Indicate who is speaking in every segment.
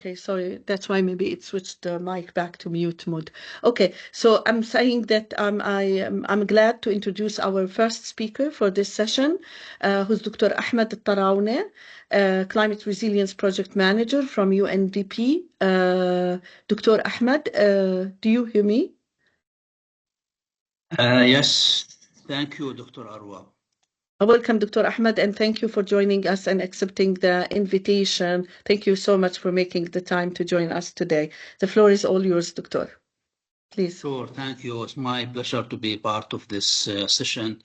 Speaker 1: Okay, sorry, that's why maybe it switched the mic back to mute mode. Okay, so I'm saying that I'm glad to introduce our first speaker for this session, who's Dr. Ahmad Altarawnah, Climate Resilience Project Manager from UNDP. Dr. Ahmad, do you hear me?
Speaker 2: Yes, thank you, Dr. Arwa.
Speaker 1: Welcome, Dr. Ahmad, and thank you for joining us and accepting the invitation. Thank you so much for making the time to join us today. The floor is all yours, Doctor. Please.
Speaker 2: Sure, thank you. It's my pleasure to be part of this session.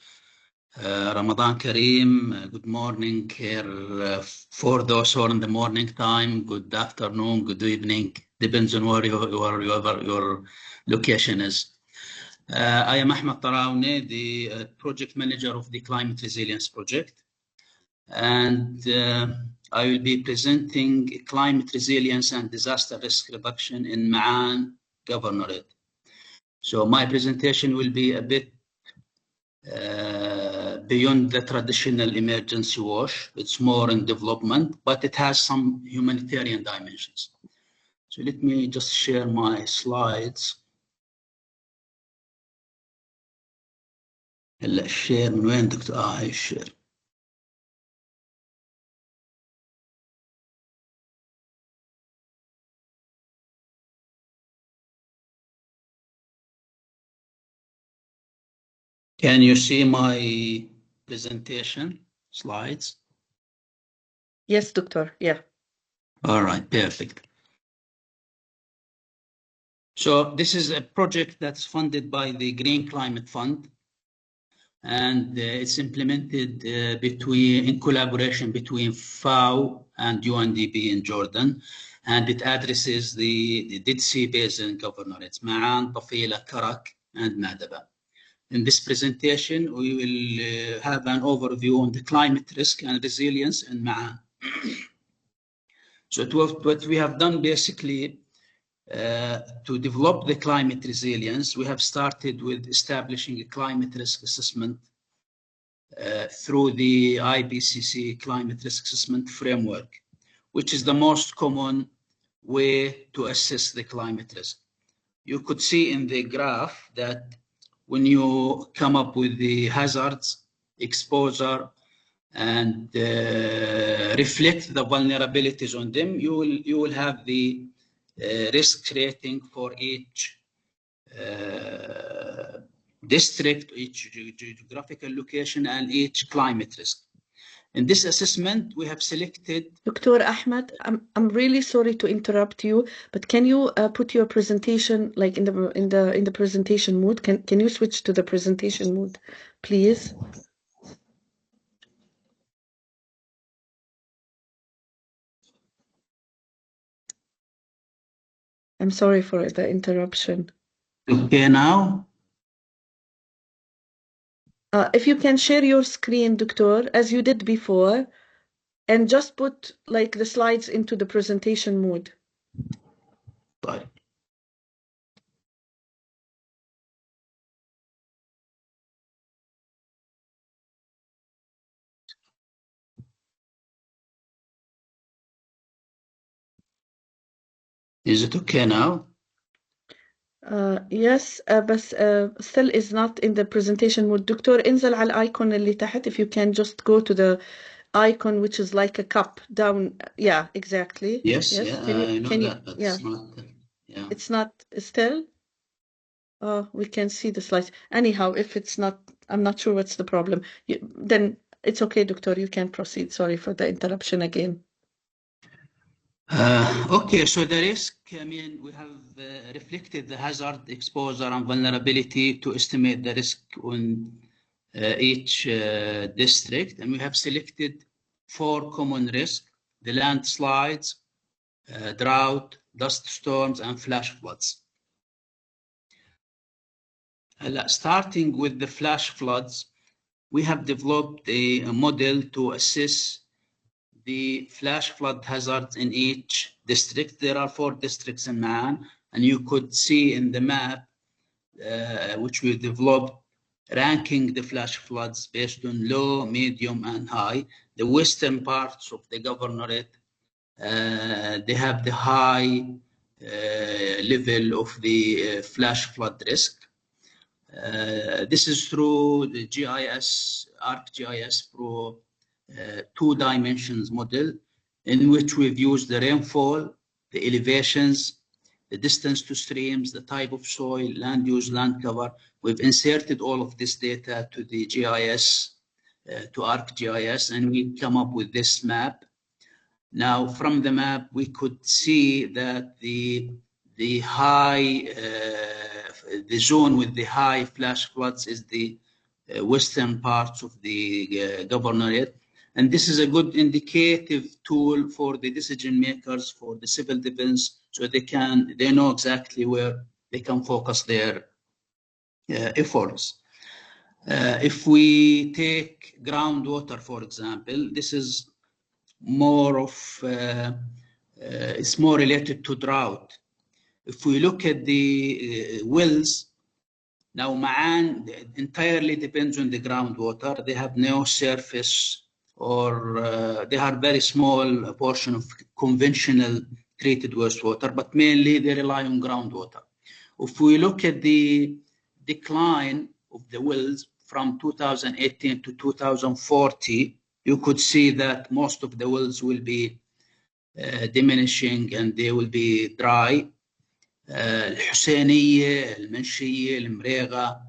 Speaker 2: Ramadan Kareem, good morning here for those who are in the morning time. Good afternoon, good evening, depends on where your location is. I am Ahmad Altarawnah, the project manager of the Climate Resilience Project. And I will be presenting climate resilience and disaster risk reduction in Ma'an Governorate. So my presentation will be a bit beyond the traditional emergency wash. It's more in development, but it has some humanitarian dimensions. So let me just share my slides. هلا الشير من وين دكتور؟ هاي الشير. Can you see my presentation slides?
Speaker 1: Yes, Doctor. Yeah.
Speaker 2: All right, perfect. So this is a project that's funded by the Green Climate Fund, and it's implemented in collaboration between FAO and UNDP in Jordan, and it addresses the Dead Sea Basin governorates, Ma'an, Tafila, Karak, and Madaba. In this presentation, we will have an overview on the climate risk and resilience in Ma'an. So what we have done basically to develop the climate resilience, we have started with establishing a climate risk assessment through the IPCC climate risk assessment framework, which is the most common way to assess the climate risk. You could see in the graph that when you come up with the hazards, exposure, and reflect the vulnerabilities on them, you will have the risk rating for each district, each geographical location, and each climate risk. In this assessment, we have selected.
Speaker 1: Dr. Ahmad, I'm really sorry to interrupt you, but can you put your presentation like in the presentation mode? Can you switch to the presentation mode, please? I'm sorry for the interruption.
Speaker 2: Okay, now?
Speaker 1: If you can share your screen, Doctor, as you did before, and just put like the slides into the presentation mode.
Speaker 2: Bye. Is it okay now?
Speaker 1: Yes, but still is not in the presentation mode. Doctor, انزل على الايكون اللي تحت. If you can just go to the icon which is like a cup down. Yeah, exactly.
Speaker 2: Yes, yeah, I know that, but
Speaker 1: yeah.
Speaker 2: it's not. Yeah.
Speaker 1: It's not still. Oh, we can see the slides. Anyhow, if it's not, I'm not sure what's the problem. Then it's okay, Doctor. You can proceed. Sorry for the interruption again.
Speaker 2: Okay, so the risk, I mean, we have reflected the hazard, exposure, and vulnerability to estimate the risk on each district, and we have selected 4 common risks: the landslides, drought, dust storms, and flash floods. Starting with the flash floods, we have developed a model to assess the flash flood hazards in each district. There are 4 districts in Ma'an, and you could see in the map, which we developed, ranking the flash floods based on low, medium, and high. The western parts of the governorate They have the high level of the flash flood risk. This is through the GIS, ArcGIS Pro 2 dimensions model, in which we've used the rainfall, the elevations, the distance to streams, the type of soil, land use, land cover. We've inserted all of this data to the GIS, to ArcGIS, and we come up with this map. Now, from the map, we could see that the high, the zone with the high flash floods is the western parts of the Governorate. And this is a good indicative tool for the decision makers for the civil defense, so they know exactly where they can focus their efforts. If we take groundwater, for example, this is more of, it's more related to drought. If we look at the wells, now Ma'an entirely depends on the groundwater. They have no surface, or they are very small portion of conventional treated wastewater, but mainly they rely on groundwater. If we look at the decline of the wells from 2018 to 2040, you could see that most of the wells will be diminishing and they will be dry. الحسينية, المنشية, المريغة,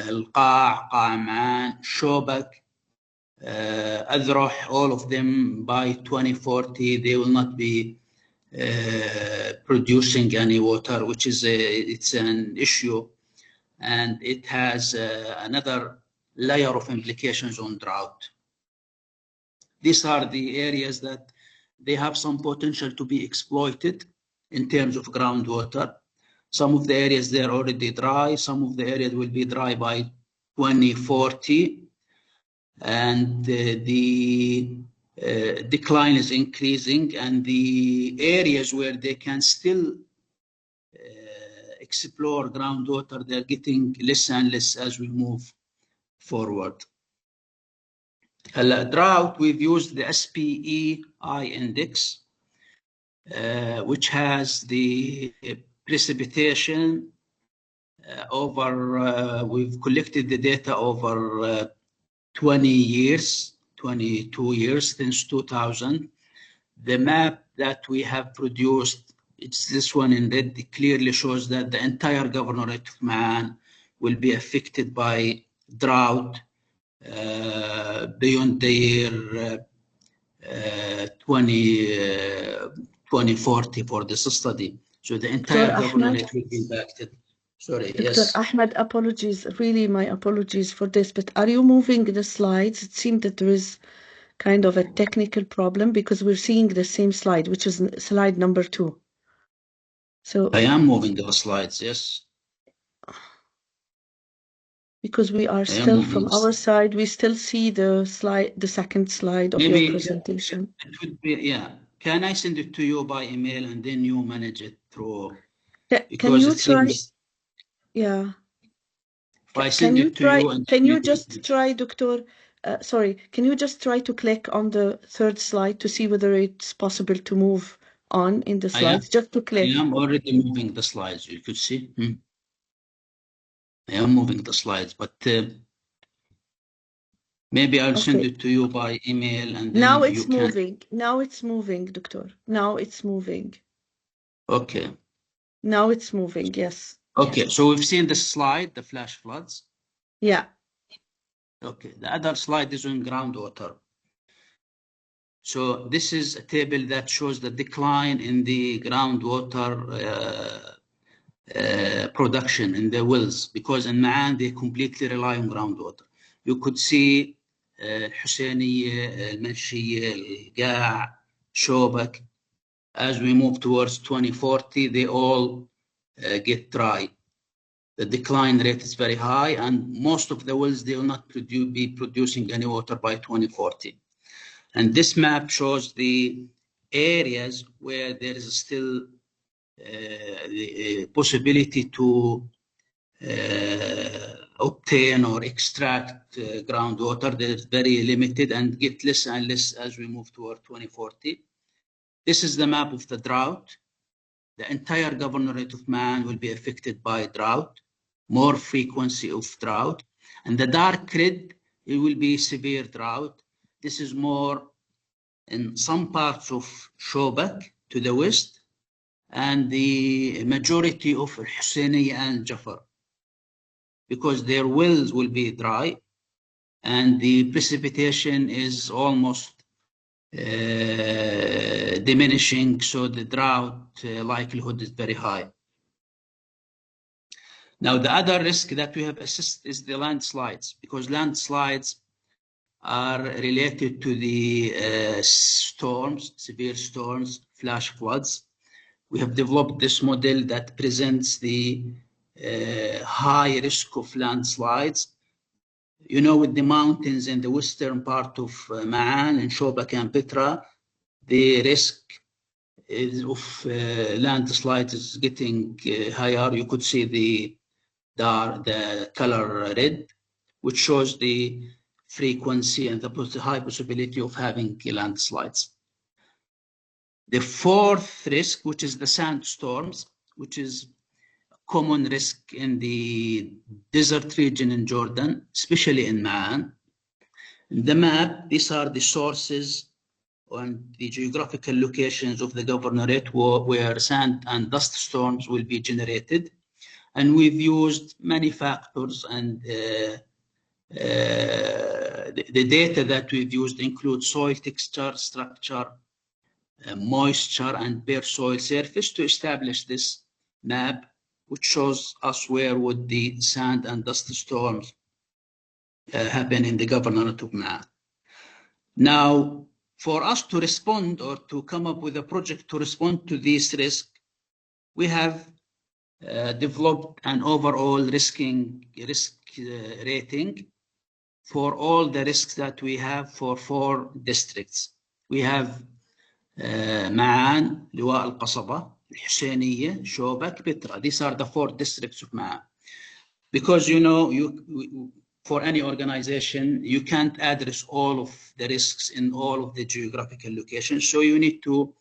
Speaker 2: القاع, قاع معان, شوبك, أذرح, all of them by 2040 they will not be producing any water, which is it's an issue, and it has another layer of implications on drought. These are the areas that they have some potential to be exploited in terms of groundwater. Some of the areas they're already dry, some of the areas will be dry by 2040, and the decline is increasing, and the areas where they can still explore groundwater, they're getting less and less as we move forward. Drought, we've used the SPEI index, which has the precipitation over, we've collected the data over 20 years, 22 years since 2000. The map that we have produced, it's this one in red, it clearly shows that the entire Governorate of Ma'an will be affected by drought beyond the year 2040 for this study. So the entire Governorate will be impacted. Sorry,
Speaker 1: Dr.
Speaker 2: yes.
Speaker 1: Ahmad, apologies, really my apologies for this, but are you moving the slides? It seemed that there is kind of a technical problem because we're seeing the same slide, which is slide number 2. So
Speaker 2: I am moving the slides, yes.
Speaker 1: Because we are still from our side, we still see the slide, the second slide of your presentation.
Speaker 2: It would be, yeah. Can I send it to you by email and then you manage it through?
Speaker 1: Can you try? Yeah.
Speaker 2: If I send it to you, and
Speaker 1: can you just try, Doctor? Sorry, can you just try to click on the third slide to see whether it's possible to move on in the slides? Just to click.
Speaker 2: I am already moving the slides. You could see. I am moving the slides, but maybe I'll send it to you by email, and then
Speaker 1: now it's moving. Now it's moving, Doctor. Now it's moving.
Speaker 2: Okay.
Speaker 1: Now it's moving. Yes.
Speaker 2: Okay. So we've seen the slide, the flash floods.
Speaker 1: Yeah.
Speaker 2: Okay. The other slide is on groundwater. So this is a table that shows the decline in the groundwater production in the wells, because in Ma'an they completely rely on groundwater. You could see الحسينية, المنشية, القاع, شوبك. As we move towards 2040, they all get dry. The decline rate is very high, and most of the wells, they will not be producing any water by 2040. And this map shows the areas where there is still the possibility to obtain or extract groundwater. That is very limited and get less and less as we move toward 2040. This is the map of the drought. The entire governorate of Man will be affected by drought, more frequency of drought. And the dark red, it will be severe drought. This is more in some parts of Shobak to the west, and the majority of Husseini and Jafar, because their wells will be dry and the precipitation is almost diminishing, so the drought likelihood is very high. Now, the other risk that we have assessed is the landslides, because landslides are related to the storms, severe storms, flash floods. We have developed this model that presents the high risk of landslides. You know, with the mountains in the western part of Ma'an and Shobak and Petra, the risk of landslides is getting higher. You could see the color red, which shows the frequency and the high possibility of having landslides. The fourth risk, which is the sandstorms, which is a common risk in the desert region in Jordan, especially in Ma'an. In the map, these are the sources and the geographical locations of the governorate where sand and dust storms will be generated. And we've used many factors, and the data that we've used include soil texture, structure, moisture, and bare soil surface to establish this map, which shows us where would the sand and dust storms happen in the governorate of Ma'an. Now, for us to respond or to come up with a project to respond to this risk, we have developed an overall risk rating for all the risks that we have for 4 districts. We have Ma'an, Liwa al-Qasaba, Husseiniya, Shobak, Petra. These are the 4 districts of Ma'an. Because, you know, for any organization, you can't address all of the risks in all of the geographical locations. So you need to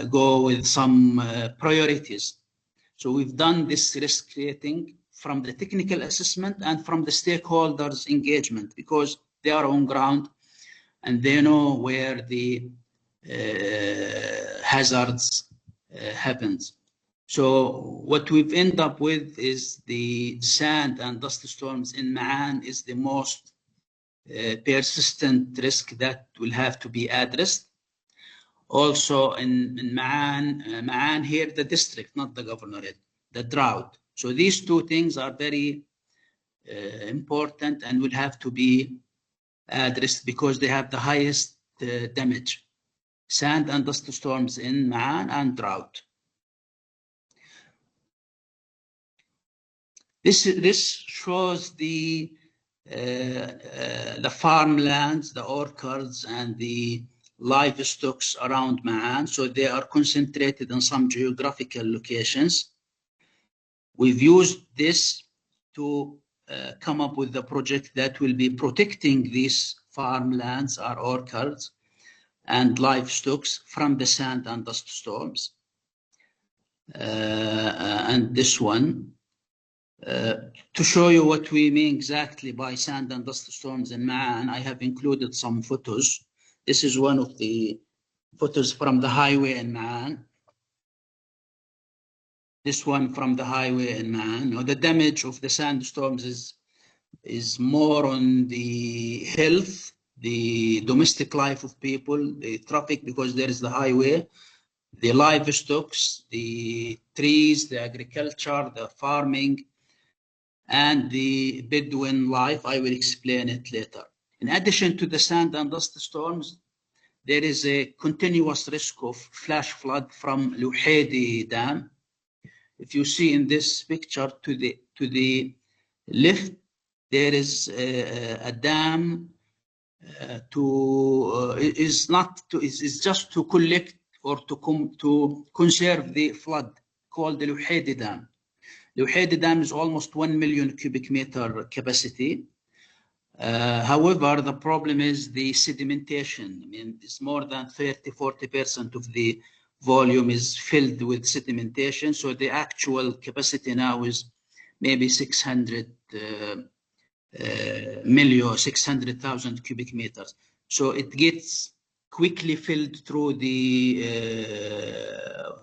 Speaker 2: go with some priorities. So we've done this risk rating from the technical assessment and from the stakeholders' engagement, because they are on ground and they know where the hazards happens. So what we've ended up with is the sand and dust storms in Ma'an is the most persistent risk that will have to be addressed. Also in Ma'an here, the district, not the governorate, the drought. So these 2 things are very important and will have to be addressed because they have the highest damage, sand and dust storms in Ma'an and drought. This shows the farmlands, the orchards, and the livestock around Ma'an. So they are concentrated in some geographical locations. We've used this to come up with the project that will be protecting these farmlands or orchards and livestock from the sand and dust storms. And this one, to show you what we mean exactly by sand and dust storms in Ma'an, I have included some photos. This is one of the photos from the highway in Ma'an. This one from the highway in Ma'an. Now, the damage of the sandstorms is more on the health, the domestic life of people, the traffic, because there is the highway, the livestock, the trees, the agriculture, the farming, and the Bedouin life. I will explain it later. In addition to the sand and dust storms, there is a continuous risk of flash flood from Luhaydi Dam. If you see in this picture to the left, there is a dam is just to collect or to conserve the flood, called the Luhaydi Dam. Luhaydi Dam is almost 1 million cubic meter capacity. However, the problem is the sedimentation. I mean, it's more than 30–40% of the volume is filled with sedimentation. So the actual capacity now is maybe 600,000 cubic meters. So it gets quickly filled through the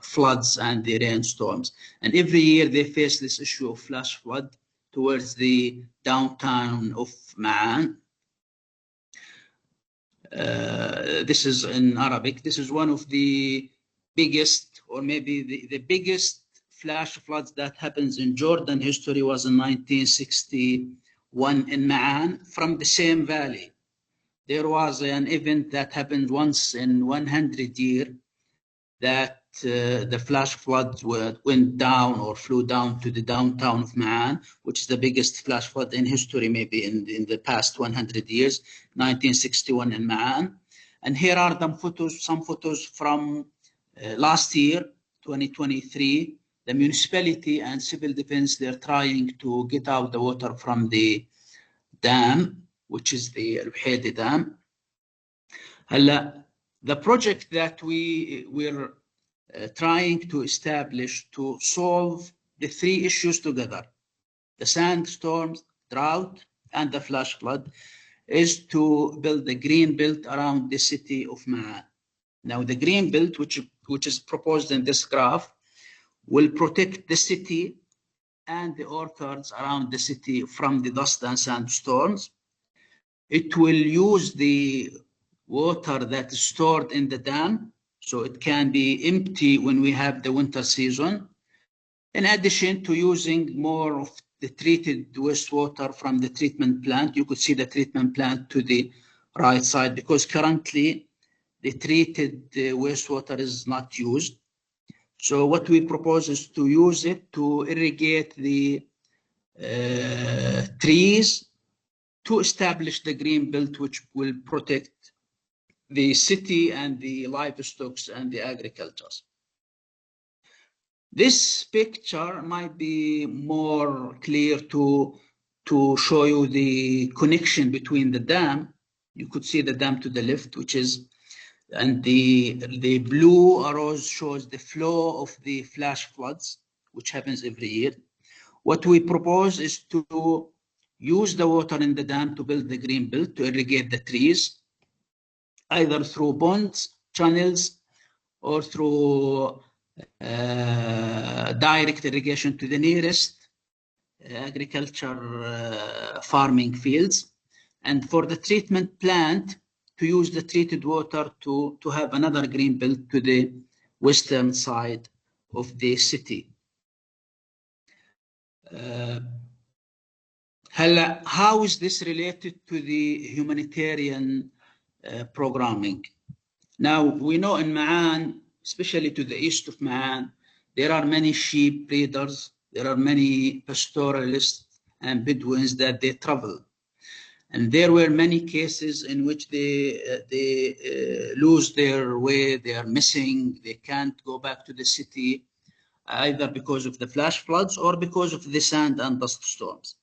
Speaker 2: floods and the rainstorms. And every year they face this issue of flash flood towards the downtown of Ma'an. This is in Arabic. This is one of the biggest, or maybe the biggest flash floods that happens in Jordan history was in 1961 in Ma'an from the same valley. There was an event that happened once in 100 years that the flash flood went down or flew down to the downtown of Ma'an, which is the biggest flash flood in history, maybe in the past 100 years, 1961 in Ma'an. And here are some photos from last year, 2023. The municipality and civil defense, they're trying to get out the water from the dam, which is the Rück Dam. The project that we're trying to establish to solve the three issues together, the sandstorms, drought, and the flash flood, is to build a green belt around the city of Ma'an. Now, the green belt, which is proposed in this graph, will protect the city and the orchards around the city from the dust and sandstorms. It will use the water that is stored in the dam, so it can be empty when we have the winter season, in addition to using more of the treated wastewater from the treatment plant. You could see the treatment plant to the right side, because currently the treated wastewater is not used. So what we propose is to use it to irrigate the trees to establish the green belt, which will protect the city and the livestock and the agriculture. This picture might be more clear to show you the connection between the dam. You could see the dam to the left, which is, and the blue arrows shows the flow of the flash floods, which happens every year. What we propose is to use the water in the dam to build the green belt, to irrigate the trees, either through ponds, channels, or through direct irrigation to the nearest agriculture farming fields. And for the treatment plant, to use the treated water to have another green belt to the western side of the city. How is this related to the humanitarian programming? Now, we know in Ma'an, especially to the east of Ma'an, there are many sheep breeders, there are many pastoralists and Bedouins that they travel. And there were many cases in which they lose their way, they are missing, they can't go back to the city, either because of the flash floods or because of the sand and dust storms.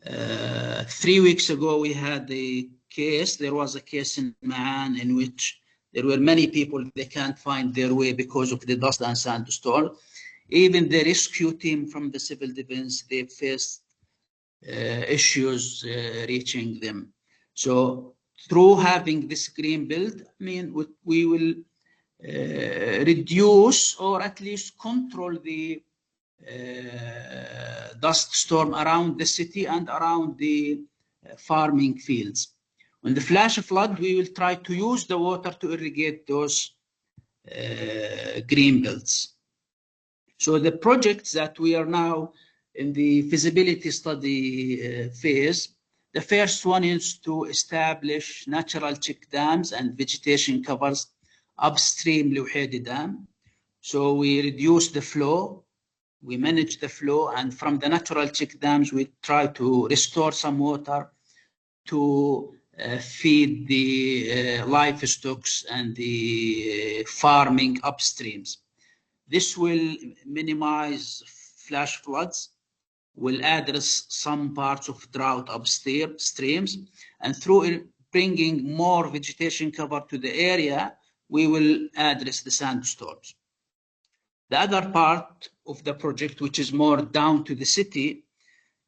Speaker 2: 3 weeks ago, we had a case. There was a case in Ma'an in which there were many people, they can't find their way because of the dust and sandstorm. Even the rescue team from the civil defense, they faced issues reaching them. So through having this green belt, I mean, we will reduce or at least control the dust storm around the city and around the farming fields. When the flash flood, we will try to use the water to irrigate those green belts. So the projects that we are now in the feasibility study phase, the first one is to establish natural check dams and vegetation covers upstream Rück Dam. So we reduce the flow, we manage the flow, and from the natural check dams, we try to restore some water to feed the livestock and the farming upstreams. This will minimize flash floods will address some parts of drought upstreams, and through bringing more vegetation cover to the area, we will address the sandstorms. The other part of the project, which is more down to the city,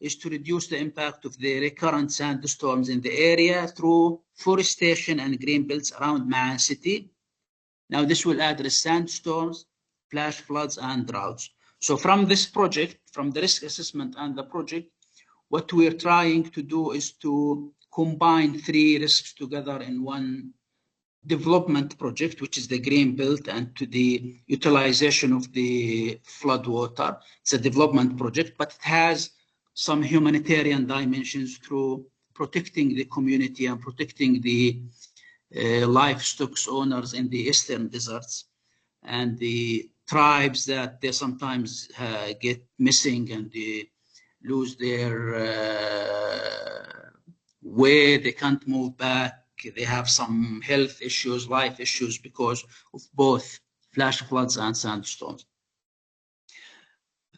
Speaker 2: is to reduce the impact of the recurrent sandstorms in the area through forestation and green belts around Ma'an city. Now, this will address sandstorms, flash floods, and droughts. So from this project, from the risk assessment and the project, what we're trying to do is to combine 3 risks together in one development project, which is the green belt, and to the utilization of the flood water. It's a development project, but it has some humanitarian dimensions through protecting the community and protecting the livestock owners in the eastern deserts and the tribes that they sometimes get missing and they lose their way, they can't move back. They have some health issues, life issues because of both flash floods and sandstorms.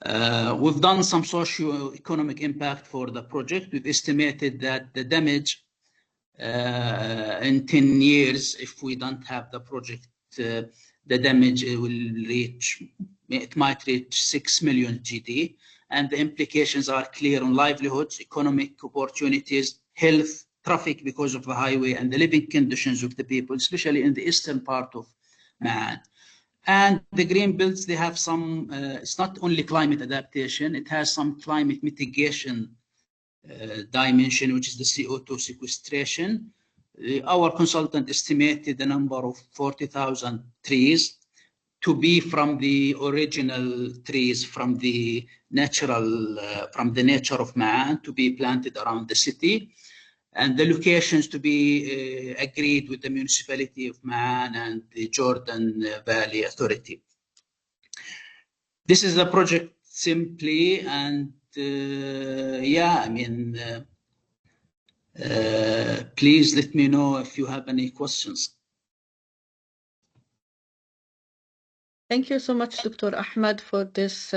Speaker 2: We've done some socio-economic impact for the project. We've estimated that the damage in 10 years, if we don't have the project, the damage might reach 6 million GD, and the implications are clear on livelihoods, economic opportunities, health, traffic because of the highway, and the living conditions of the people, especially in the eastern part of Ma'an. And the green belts, they have some, it's not only climate adaptation, it has some climate mitigation dimension, which is the CO2 sequestration. Our consultant estimated the number of 40,000 trees to be from the original trees from the natural, from the nature of Ma'an to be planted around the city, and the locations to be agreed with the municipality of Ma'an and the Jordan Valley Authority. This is the project simply, and yeah, I mean, please let me know if you have any questions.
Speaker 1: Thank you so much, Dr. Ahmad, for this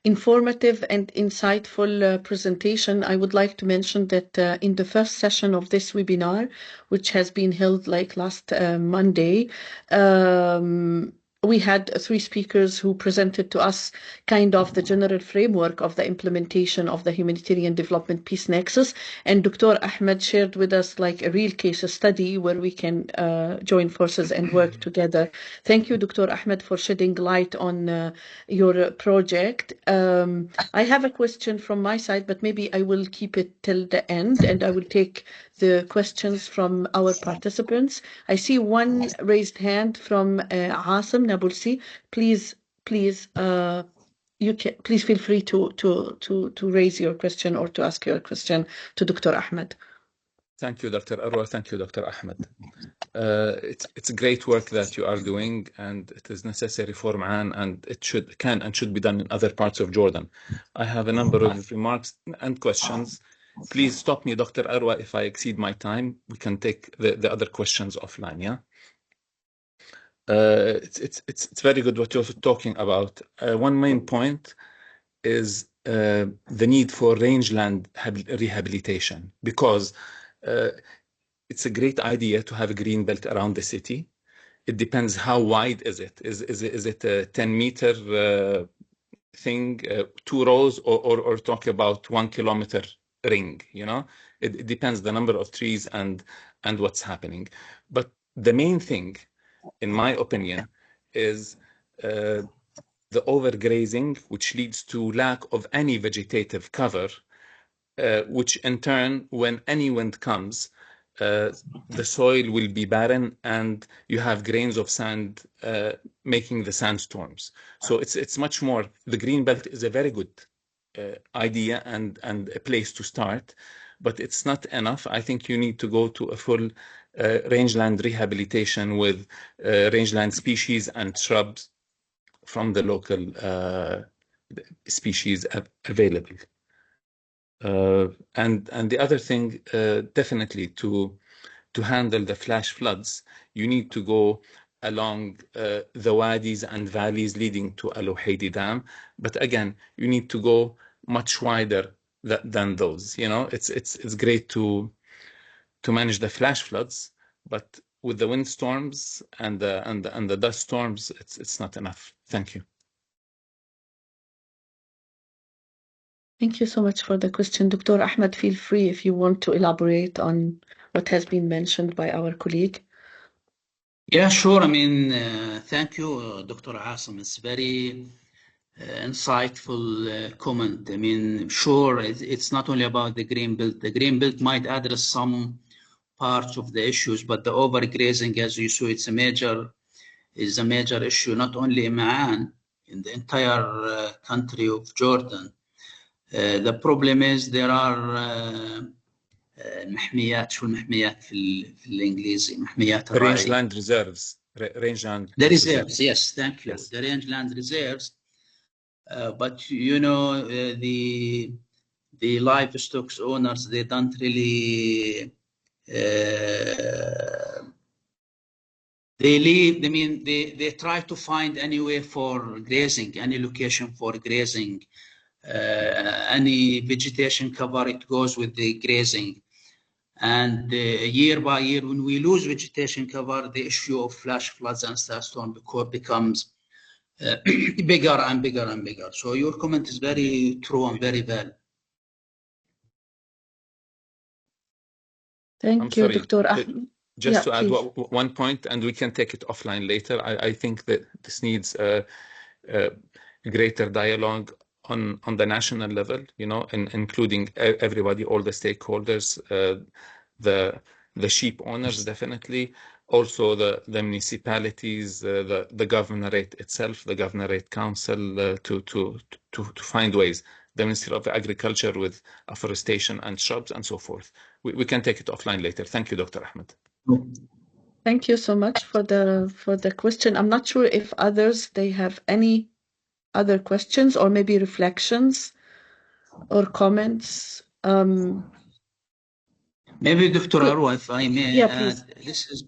Speaker 1: informative and insightful presentation. I would like to mention that in the first session of this webinar, which has been held like last Monday, we had 3 speakers who presented to us kind of the general framework of the implementation of the Humanitarian Development Peace Nexus. And Dr. Ahmad shared with us like a real case study where we can join forces and work together. Thank you, Dr. Ahmad, for shedding light on your project. I have a question from my side, but maybe I will keep it till the end and I will take the questions from our participants. I see one raised hand from Asim Nabulsi. Please feel free to raise your question or to ask your question to Dr. Ahmad.
Speaker 3: Thank you, Dr. Arwa. Thank you, Dr. Ahmad. It's great work that you are doing, and it is necessary for Ma'an, and it can and should be done in other parts of Jordan. I have a number of remarks and questions. Please stop me, Dr. Arwa, if I exceed my time. We can take the other questions offline, yeah? It's very good what you're talking about. One main point is the need for rangeland rehabilitation, because it's a great idea to have a green belt around the city. It depends how wide is it. Is it a 10-meter thing, 2 rows, or talk about 1 kilometer ring? You know, it depends the number of trees and what's happening. But the main thing, in my opinion, is the overgrazing, which leads to lack of any vegetative cover, which in turn, when any wind comes, the soil will be barren and you have grains of sand making the sandstorms. So it's much more. The green belt is a very good idea and a place to start, but it's not enough. I think you need to go to a full rangeland rehabilitation with rangeland species and shrubs from the local species available. And the other thing, definitely to handle the flash floods, you need to go along the wadis and valleys leading to Al Uhaidi Dam. But again, you need to go much wider than those. You know, it's great to manage the flash floods, but with the windstorms and the dust storms, it's not enough. Thank you.
Speaker 1: Thank you so much for the question. Dr. Ahmad, feel free if you want to elaborate on what has been mentioned by our colleague.
Speaker 2: Yeah, sure. I mean, thank you, Dr. Asim. It's very insightful comment. I mean, sure, it's not only about the green belt. The green belt might address some parts of the issues, but the overgrazing, as you saw, is a major issue, not only in Ma'an, in the entire country of Jordan. The problem is there are المحميات. شو المحميات في الإنجليزي؟ محميات الرعي.
Speaker 3: Rangeland reserves. Rangeland
Speaker 2: The reserves, yes, thank you.
Speaker 3: Yes.
Speaker 2: The rangeland reserves. But you know, the livestock owners, they don't really they leave. I mean, they try to find any way for grazing, any location for grazing, any vegetation cover. It goes with the grazing, and year by year, when we lose vegetation cover, the issue of flash floods and sandstorm becomes bigger and bigger and bigger. So your comment is very true and very valid.
Speaker 1: Thank you, Dr. Ahmed.
Speaker 3: Just to add one point, and we can take it offline later. I think that this needs a greater dialogue on the national level, you know, including everybody, all the stakeholders, the sheep owners, definitely, also the municipalities, the governorate itself, the governorate council, to find ways. The Ministry of Agriculture with afforestation and shrubs and so forth. We can take it offline later. Thank you, Dr. Ahmed.
Speaker 1: Thank you so much for the question. I'm not sure if others, they have any other questions or maybe reflections or comments.
Speaker 2: Maybe Dr. Arwa, if I may
Speaker 1: please.
Speaker 2: add, this is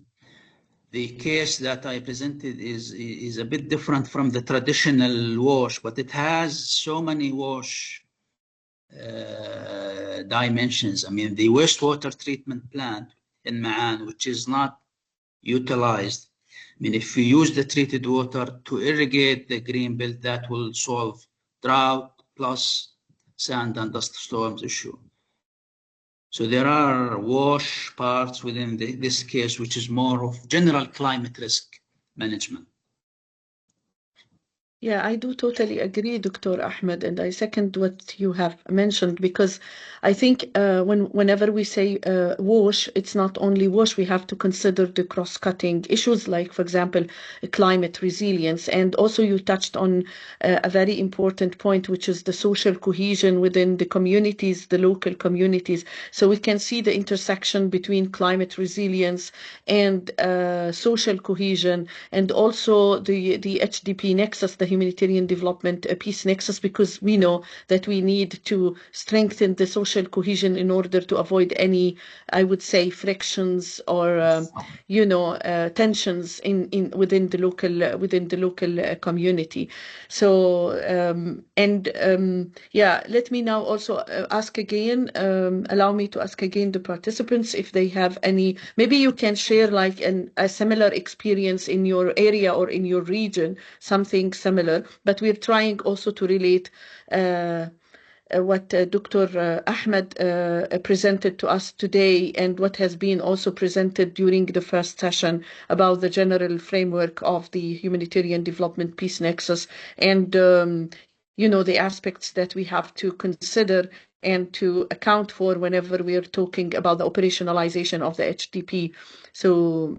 Speaker 2: the case that I presented is a bit different from the traditional wash, but it has so many wash dimensions. I mean, the wastewater treatment plant in Ma'an, which is not utilized. I mean, if we use the treated water to irrigate the green belt, that will solve drought plus sand and dust storms issue. So there are wash parts within this case, which is more of general climate risk management.
Speaker 1: Yeah, I do totally agree, Dr. Ahmed, and I second what you have mentioned, because I think whenever we say WASH, it's not only WASH, we have to consider the cross-cutting issues like, for example, climate resilience. And also you touched on a very important point, which is the social cohesion within the communities, the local communities. So we can see the intersection between climate resilience and social cohesion, and also the HDP Nexus, the Humanitarian Development Peace Nexus, because we know that we need to strengthen the social cohesion in order to avoid any, I would say, frictions or tensions within the local community. So let me now also ask again. Allow me to ask again the participants if they have any. Maybe you can share like a similar experience in your area or in your region, something similar. But we're trying also to relate what Dr. Ahmed presented to us today and what has been also presented during the first session about the general framework of the Humanitarian Development Peace Nexus and the aspects that we have to consider and to account for whenever we are talking about the operationalization of the HDP. So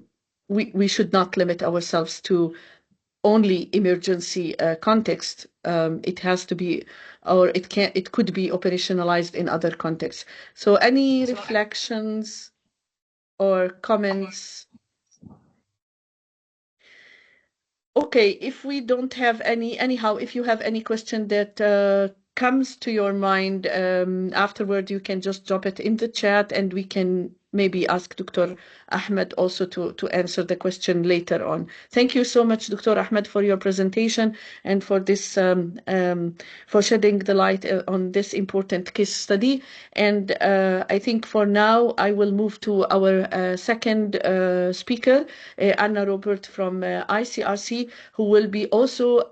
Speaker 1: we should not limit ourselves to only emergency context. It has to be, or it could be operationalized in other contexts. So any reflections or comments? Okay, if we don't have any, anyhow, if you have any question that comes to your mind afterward, you can just drop it in the chat, and we can maybe ask Dr. Ahmed also to answer the question later on. Thank you so much, Dr. Ahmed, for your presentation and for this for shedding the light on this important case study. And I think for now I will move to our second speaker, Anna Rubert from ICRC, who will be also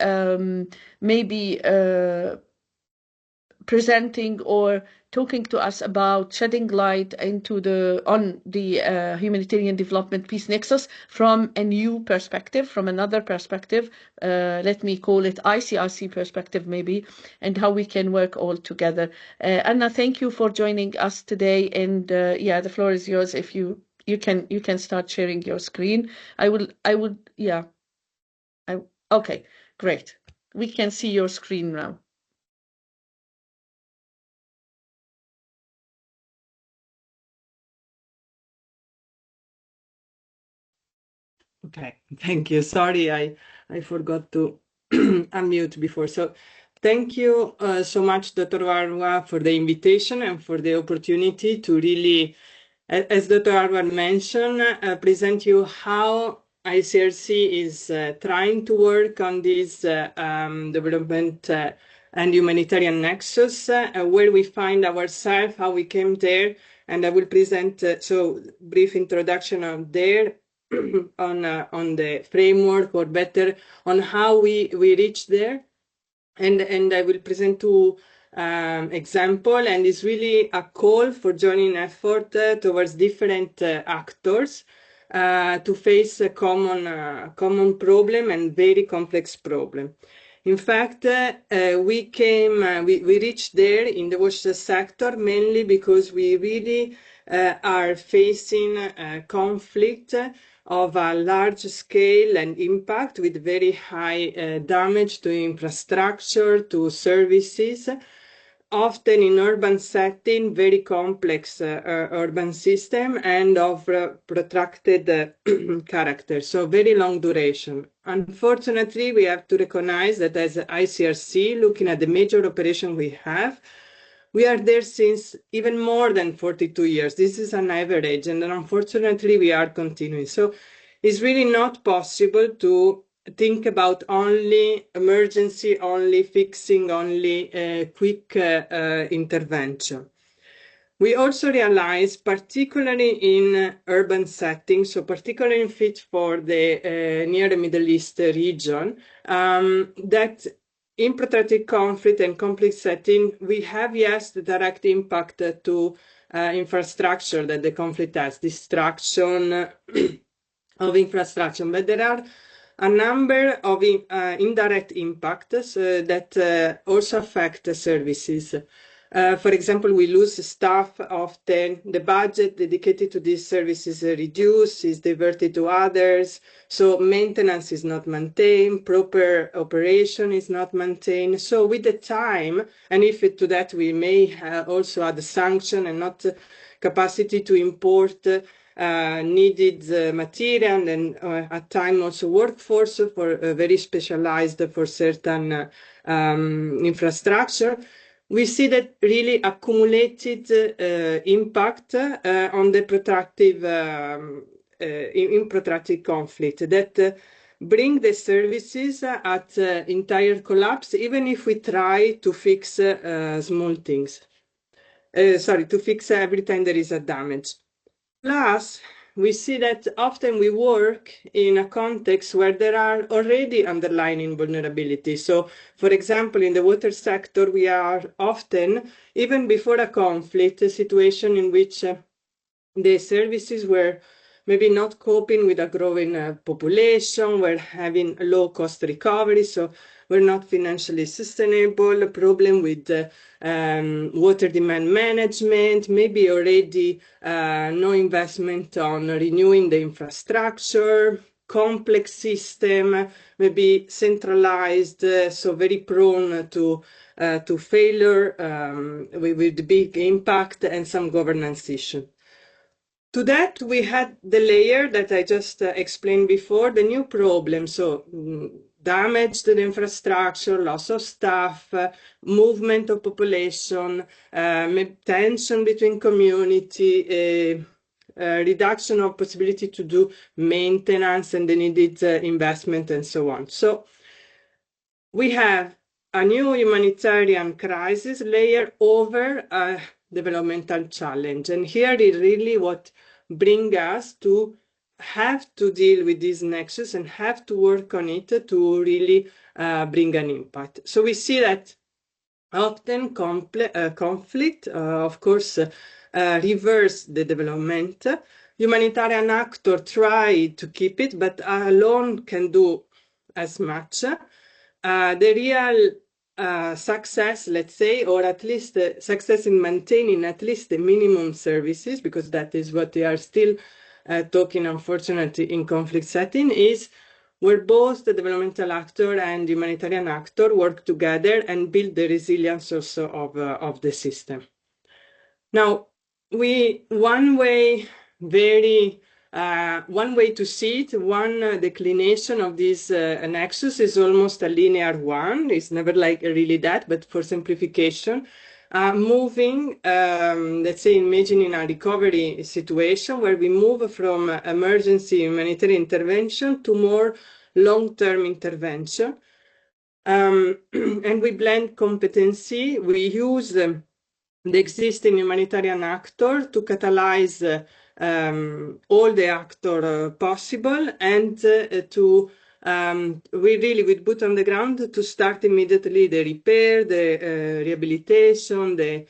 Speaker 1: maybe presenting or talking to us about shedding light into on the humanitarian development peace nexus from a new perspective, from another perspective. Let me call it ICRC perspective maybe, and how we can work all together. Anna, thank you for joining us today, and yeah, the floor is yours. If you can start sharing your screen. Okay, great. We can see your screen now.
Speaker 4: Okay, thank you. Sorry, I forgot to unmute before. So thank you so much, Dr. Arwa, for the invitation and for the opportunity to really, as Dr. Arwa mentioned, present you how ICRC is trying to work on this development and humanitarian nexus, where we find ourselves, how we came there, and I will present so brief introduction of there on the framework, or better on how we reach there, and I will present two example, and it's really a call for joining effort towards different actors to face a common problem and very complex problem. In fact, we reached there in the water sector mainly because we really are facing a conflict of a large scale and impact with very high damage to infrastructure, to services, often in urban setting, very complex urban system, and of protracted character, so very long duration. Unfortunately, we have to recognize that as ICRC, looking at the major operation we have, we are there since even more than 42 years. This is an average, and unfortunately, we are continuing. So it's really not possible to think about only emergency, only fixing, only quick intervention. We also realize, particularly in urban settings, so particularly fit for the near the Middle East region, that in protracted conflict and complex setting, we have, yes, the direct impact to infrastructure that the conflict has, destruction of infrastructure, but there are a number of indirect impacts that also affect the services. For example, we lose staff often, the budget dedicated to these services is reduced, is diverted to others, so maintenance is not maintained, proper operation is not maintained. So with the time, and if to that we may also add sanction and not capacity to import needed material, and at time also workforce for very specialized for certain infrastructure, we see that really accumulated impact on the protracted in protracted conflict that bring the services at entire collapse, even if we try to fix small things. To fix every time there is a damage. Plus, we see that often we work in a context where there are already underlying vulnerabilities. So, for example, in the water sector, we are often, even before a conflict, a situation in which the services were maybe not coping with a growing population, were having low cost recovery, so we're not financially sustainable, a problem with water demand management, maybe already no investment on renewing the infrastructure, complex system, maybe centralized, so very prone to failure with big impact and some governance issue. To that, we had the layer that I just explained before, the new problem. So damage to the infrastructure, loss of staff, movement of population, tension between community, reduction of possibility to do maintenance and the needed investment and so on. So we have a new humanitarian crisis layer over a developmental challenge. And here is really what brings us to have to deal with this nexus and have to work on it to really bring an impact. So we see that often conflict, of course, reverse the development. Humanitarian actors try to keep it, but alone can do as much. The real success, let's say, or at least success in maintaining at least the minimum services, because that is what they are still talking, unfortunately, in conflict setting, is where both the developmental actor and humanitarian actor work together and build the resilience also of the system. Now, one way to see it, one declination of this nexus is almost a linear one. It's never like really that, but for simplification, moving, let's say, imagining a recovery situation where we move from emergency humanitarian intervention to more long-term intervention. And we blend competency. We use the existing humanitarian actor to catalyze all the actors possible and we really, with boot on the ground, to start immediately the repair, the rehabilitation, the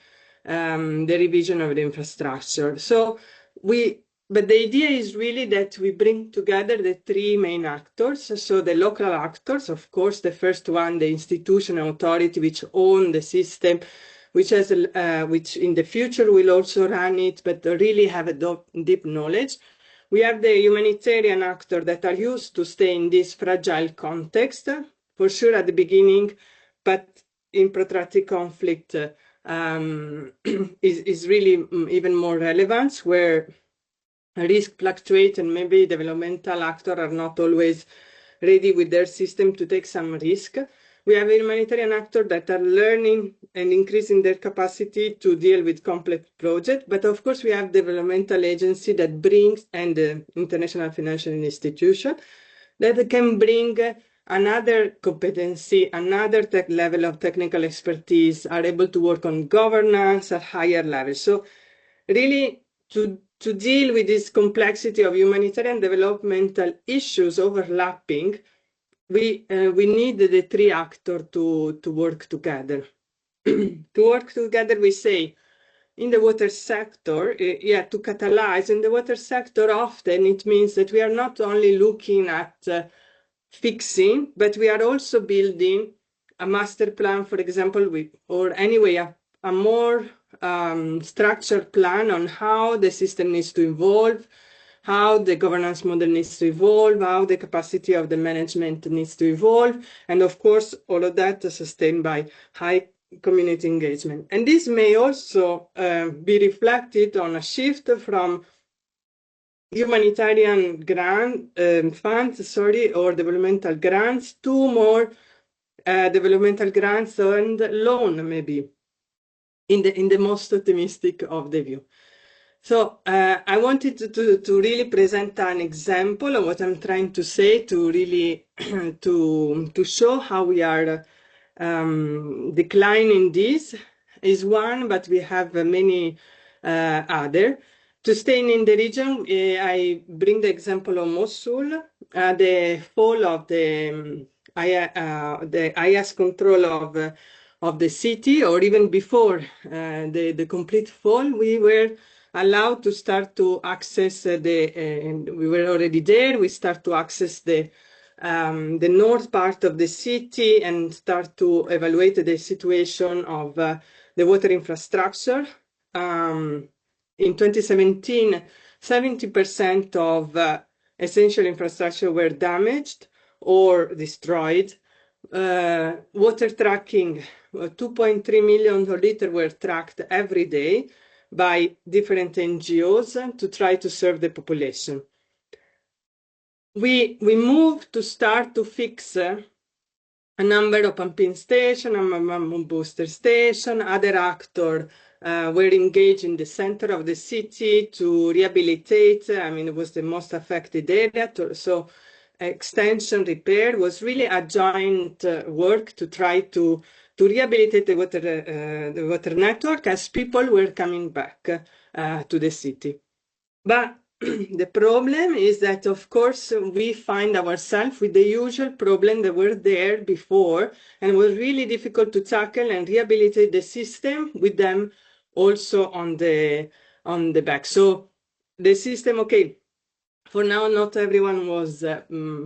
Speaker 4: revision of the infrastructure. So but the idea is really that we bring together the three main actors. So the local actors, of course, the first one, the institutional authority, which own the system, which in the future will also run it, but really have a deep knowledge. We have the humanitarian actors that are used to stay in this fragile context, for sure at the beginning, but in protracted conflict is really even more relevant, where risk fluctuates and maybe developmental actors are not always ready with their system to take some risk. We have humanitarian actors that are learning and increasing their capacity to deal with complex projects. But of course, we have developmental agency that brings, and the international financial institution that can bring another competency, another level of technical expertise, are able to work on governance at higher levels. So really, to deal with this complexity of humanitarian developmental issues overlapping, we need the three actors to work together. To work together, we say, in the water sector, to catalyze. In the water sector, often it means that we are not only looking at fixing, but we are also building a master plan, for example, or anyway, a more structured plan on how the system needs to evolve, how the governance model needs to evolve, how the capacity of the management needs to evolve, and of course, all of that is sustained by high community engagement. And this may also be reflected on a shift from humanitarian funds, or developmental grants to more developmental grants and loan, maybe, in the most optimistic of the view. So I wanted to really present an example of what I'm trying to say, to really to show how we are declining. This is one, but we have many other. To stay in the region, I bring the example of Mosul, the fall of the IS control of the city, or even before the complete fall, we were allowed to start to access and we were already there. We start to access the north part of the city and start to evaluate the situation of the water infrastructure. In 2017, 70% of essential infrastructure were damaged or destroyed. Water tracking, 2.3 million liters were tracked every day by different NGOs to try to serve the population. We moved to start to fix a number of pumping stations, a booster station. Other actors were engaged in the center of the city to rehabilitate. I mean, it was the most affected area. So extension repair was really a joint work to try to rehabilitate the water network as people were coming back to the city. But the problem is that, of course, we find ourselves with the usual problem that were there before, and it was really difficult to tackle and rehabilitate the system with them also on the back. So the system, okay, for now, not everyone was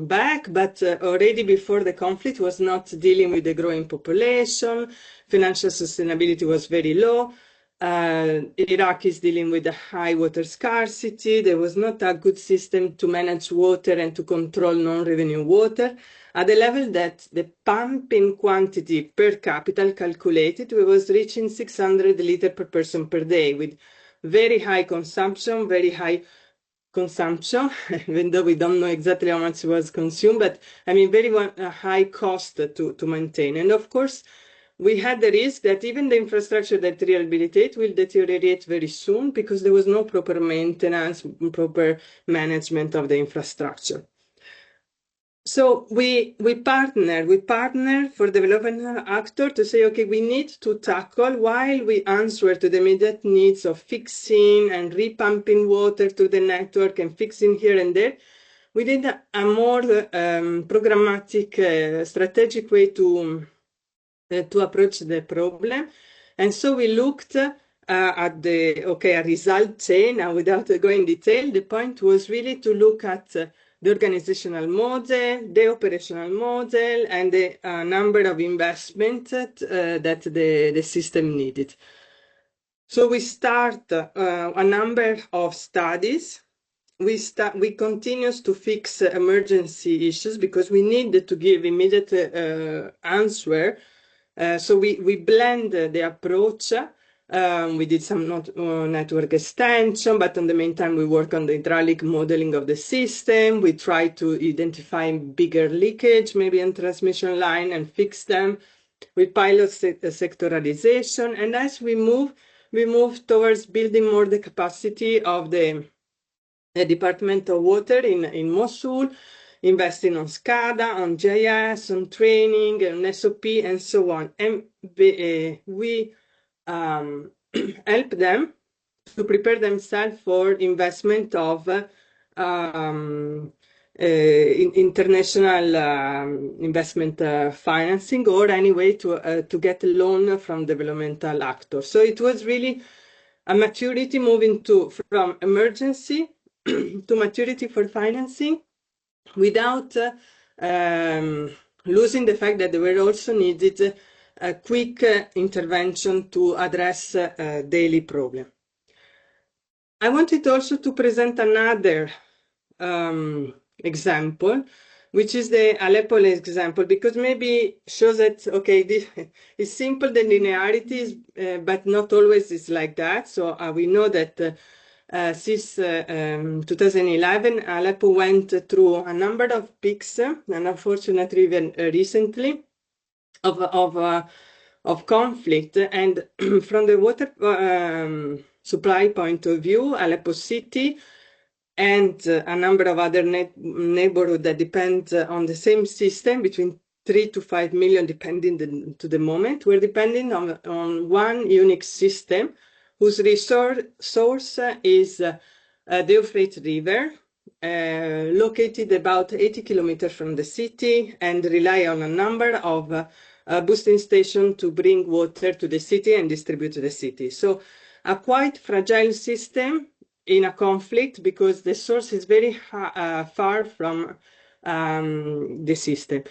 Speaker 4: back, but already before the conflict was not dealing with the growing population. Financial sustainability was very low. Iraq is dealing with a high water scarcity. There was not a good system to manage water and to control non-revenue water at the level that the pumping quantity per capita calculated was reaching 600 liters per person per day, with very high consumption, very high consumption, even though we don't know exactly how much was consumed, but I mean, very high cost to maintain. And of course, we had the risk that even the infrastructure that rehabilitate will deteriorate very soon because there was no proper maintenance, proper management of the infrastructure. So we partner for development actor to say, okay, we need to tackle, while we answer to the immediate needs of fixing and repumping water to the network and fixing here and there, we did a more programmatic, strategic way to approach the problem. And so we looked at a result chain. Now, without going in detail, the point was really to look at the organizational model, the operational model, and the number of investments that the system needed. So we start a number of studies. We continue to fix emergency issues because we need to give immediate answer. So we blend the approach. We did some network extension, but in the meantime, we work on the hydraulic modeling of the system. We try to identify bigger leakage, maybe in transmission line, and fix them. We pilot sectoralization, and as we move towards building more the capacity of the Department of Water in Mosul, investing on SCADA, on GIS, on training, on SOP, and so on. And we help them to prepare themselves for investment of international investment financing, or anyway to get a loan from developmental actors. So it was really a maturity moving from emergency to maturity for financing, without losing the fact that there were also needed a quick intervention to address daily problem. I wanted also to present another example, which is the Aleppo example, because maybe shows that, okay, this is simple, the linearity, but not always is like that. So we know that since 2011, Aleppo went through a number of peaks, and unfortunately even recently, of conflict. And from the water supply point of view, Aleppo City and a number of other neighborhoods that depend on the same system, between 3 to 5 million, depending to the moment, we're depending on one unique system whose source is the Euphrates River, located about 80 kilometers from the city, and rely on a number of boosting stations to bring water to the city and distribute to the city. So a quite fragile system in a conflict, because the source is very far from the system.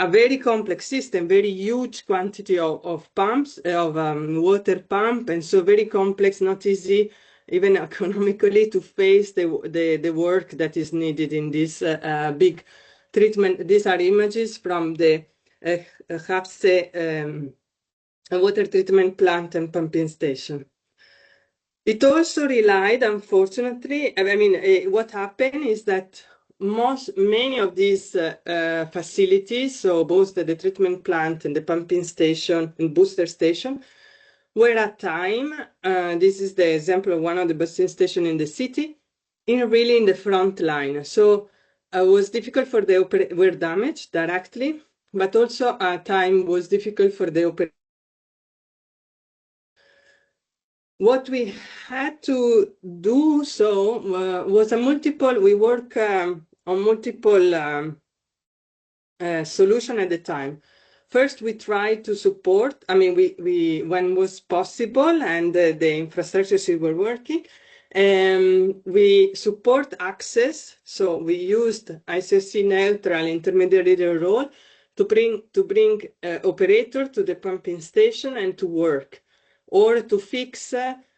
Speaker 4: A very complex system, very huge quantity of pumps, of water pump, and so very complex, not easy, even economically, to face the work that is needed in this big treatment. These are images from the Hapse water treatment plant and pumping station. It also relied, unfortunately, I mean, what happened is that many of these facilities, so both the treatment plant and the pumping station and booster station, were at time, this is the example of one of the busing stations in the city, really in the front line. So it was difficult for the operator, were damaged directly, but also at time was difficult for the operator. What we had to do was we work on multiple solutions at the time. First, we tried to support, we when was possible and the infrastructures were working, we support access. So we used ICSC neutral intermediary role to bring operator to the pumping station and to work, or to fix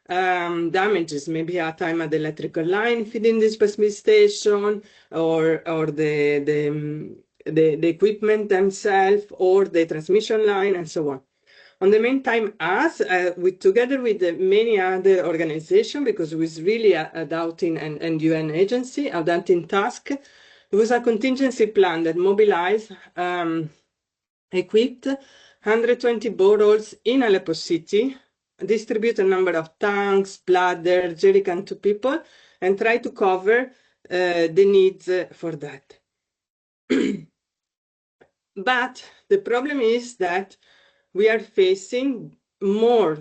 Speaker 4: damages, maybe at time at the electrical line feeding this pumping station, or the equipment themselves, or the transmission line, and so on. On the meantime, together with many other organizations, because it was really a doubting and UN agency, a doubting task, it was a contingency plan that mobilized, equipped 120 boreholes in Aleppo City, distribute a number of tanks, bladder, jerrycan to people, and try to cover the needs for that. But the problem is that we are facing more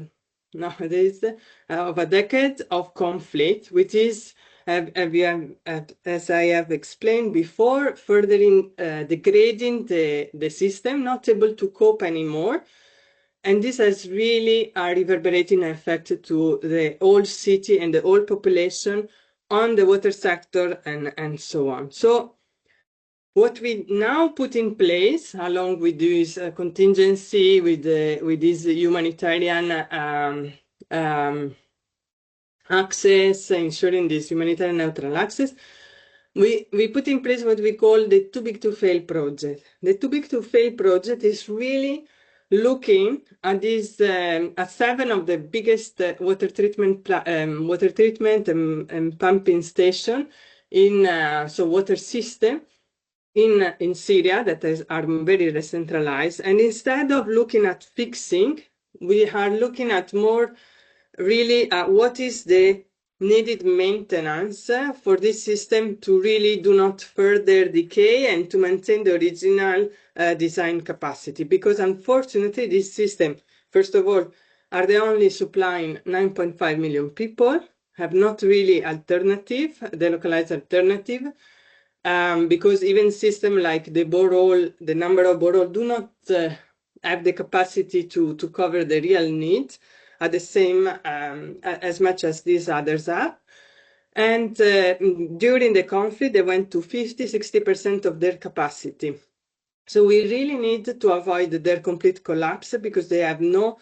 Speaker 4: nowadays of a decade of conflict, which is, as I have explained before, furthering degrading the system, not able to cope anymore. And this has really a reverberating effect to the whole city and the whole population on the water sector and so on. So what we now put in place, along with this contingency, with this humanitarian access, ensuring this humanitarian neutral access, we put in place what we call the Too Big to Fail project. The Too Big to Fail project is really looking at these at 7 of the biggest water treatment and pumping station in water system in Syria that are very decentralized. And instead of looking at fixing, we are looking at more really what is the needed maintenance for this system to really do not further decay and to maintain the original design capacity. Because unfortunately, this system, first of all, are the only supplying 9.5 million people, have not really alternative, the localized alternative, because even system like the borehole, the number of borehole do not have the capacity to cover the real needs at the same as much as these others have. And during the conflict, they went to 50–60% of their capacity. So we really need to avoid their complete collapse, because they have no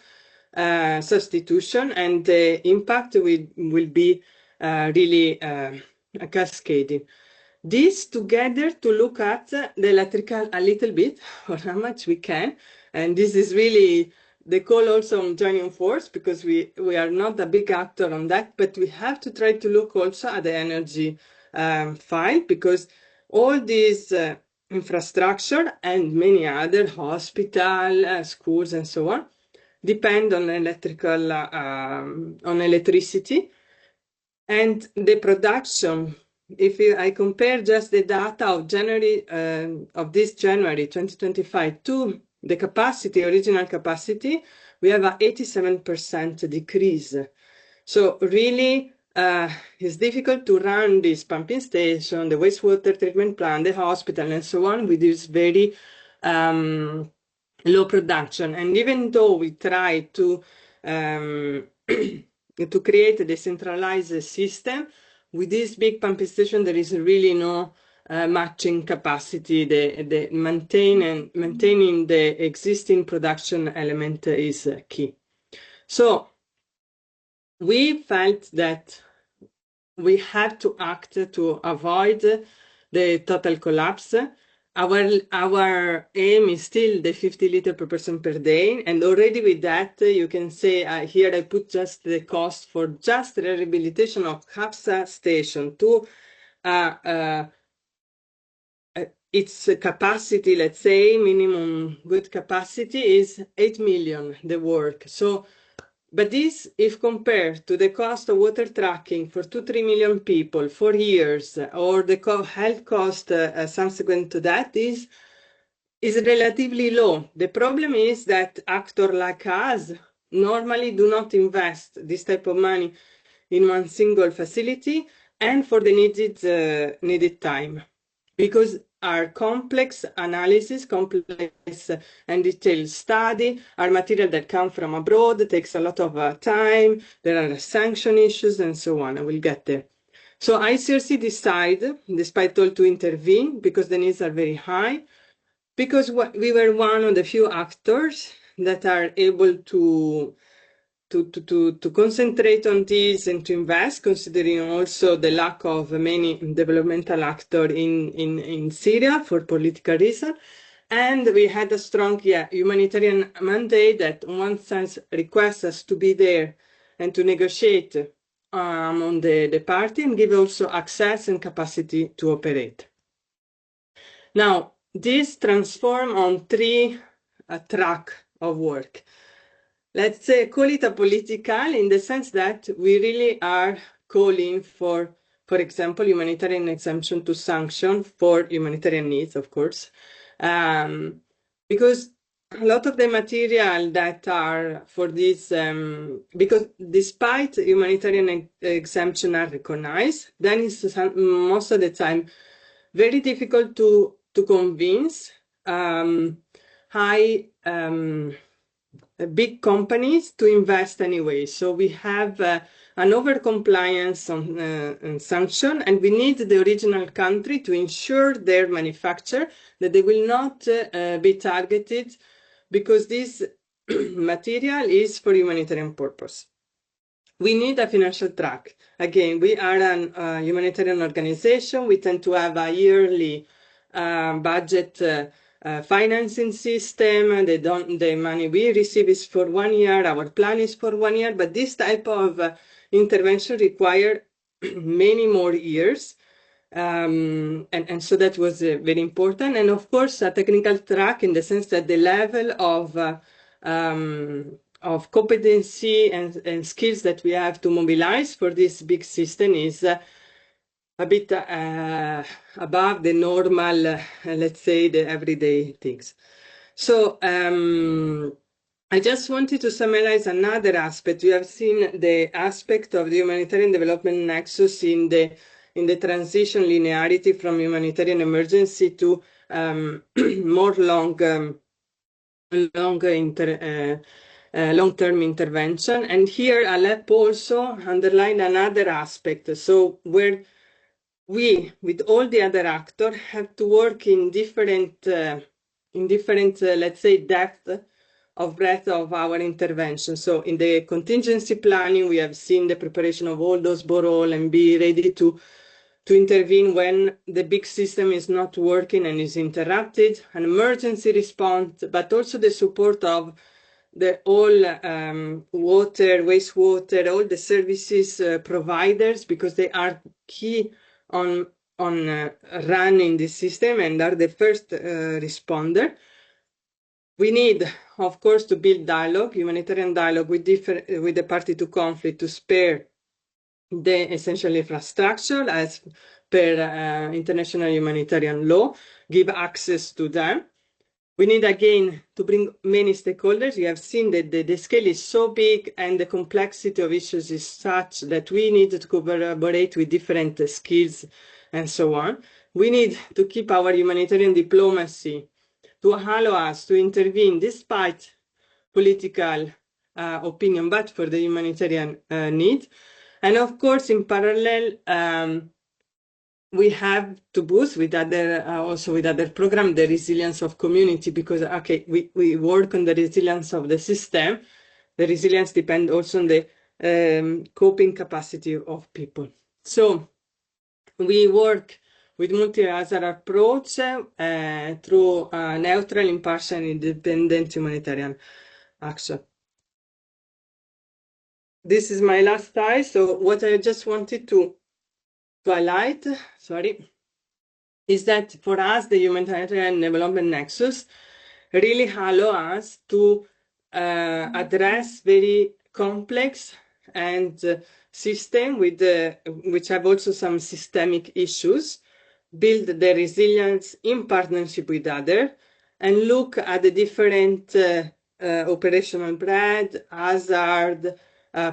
Speaker 4: substitution, and the impact will be really cascading. This together to look at the electrical a little bit, or how much we can, and this is really the call also on joining force, because we are not a big actor on that, but we have to try to look also at the energy file, because all these infrastructure and many other hospital, schools, and so on depend on electrical on electricity, and the production. If I compare just the data of January of this January 2025 to the capacity, original capacity, we have an 87% decrease. So really, it's difficult to run this pumping station, the wastewater treatment plant, the hospital, and so on with this very low production. And even though we try to create a decentralized system, with this big pumping station, there is really no matching capacity. The maintaining the existing production element is key. So we felt that we had to act to avoid the total collapse. Our aim is still the 50 liters per person per day, and already with that, you can say here I put just the cost for just the rehabilitation of Hafsa station to its capacity, let's say, minimum good capacity is 8 million, the work. So, but this, if compared to the cost of water tracking for 2-3 million people, 4 years, or the health cost subsequent to that, is relatively low. The problem is that actors like us normally do not invest this type of money in one single facility and for the needed time, because our complex analysis, complex and detailed study, our material that come from abroad, takes a lot of time, there are sanction issues and so on. I will get there. So ICRC decided, despite all, to intervene because the needs are very high, because we were one of the few actors that are able to concentrate on this and to invest, considering also the lack of many developmental actors in Syria for political reasons. And we had a strong humanitarian mandate that on one side requests us to be there and to negotiate among the party and give also access and capacity to operate. Now, this transforms on 3 track of work. Let's say, call it a political, in the sense that we really are calling for example, humanitarian exemption to sanction for humanitarian needs, of course, because a lot of the material that are for this, because despite humanitarian exemption are recognized, then it's most of the time very difficult to convince big companies to invest anyway. So we have an over-compliance on sanction, and we need the original country to ensure their manufacture that they will not be targeted, because this material is for humanitarian purpose. We need a financial track. Again, we are a humanitarian organization. We tend to have a yearly budget financing system. The money we receive is for 1 year. Our plan is for 1 year. But this type of intervention require many more years. And so that was very important. And of course, a technical track in the sense that the level of competency and skills that we have to mobilize for this big system is a bit above the normal, let's say, the everyday things. So I just wanted to summarize another aspect. We have seen the aspect of the humanitarian development nexus in the transition linearity from humanitarian emergency to more long-term intervention. And here Alep also underlined another aspect. So where we, with all the other actors, have to work in different, let's say, depth of breadth of our intervention. So in the contingency planning, we have seen the preparation of all those boreholes and be ready to intervene when the big system is not working and is interrupted, an emergency response, but also the support of the water, wastewater, all the services providers, because they are key on running the system and are the first responder. We need, of course, to build dialogue, humanitarian dialogue with the party to conflict, to spare the essential infrastructure as per international humanitarian law, give access to them. We need, again, to bring many stakeholders. You have seen that the scale is so big and the complexity of issues is such that we need to collaborate with different skills and so on. We need to keep our humanitarian diplomacy to allow us to intervene despite political opinion, but for the humanitarian need. And of course, in parallel, we have to boost with other programs the resilience of community, because we work on the resilience of the system. The resilience depends also on the coping capacity of people. So we work with multi-hazard approach through neutral, impartial, and independent humanitarian action. This is my last slide. So what I just wanted to highlight, is that for us, the Humanitarian Development Nexus really allow us to address very complex and system with which have also some systemic issues, build the resilience in partnership with others, and look at the different operational breadth, hazard,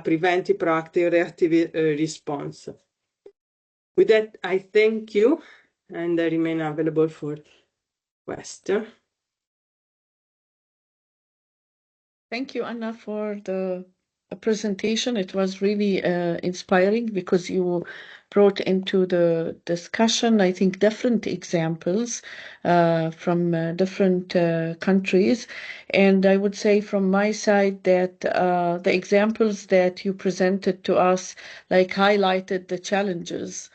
Speaker 4: preventive, proactive, reactive response. With that, I thank you, and I remain available for questions.
Speaker 1: Thank you, Anna, for the presentation. It was really inspiring because you brought into the discussion, I think, different examples from different countries. And I would say from my side that the examples that you presented to us, like, highlighted the challenges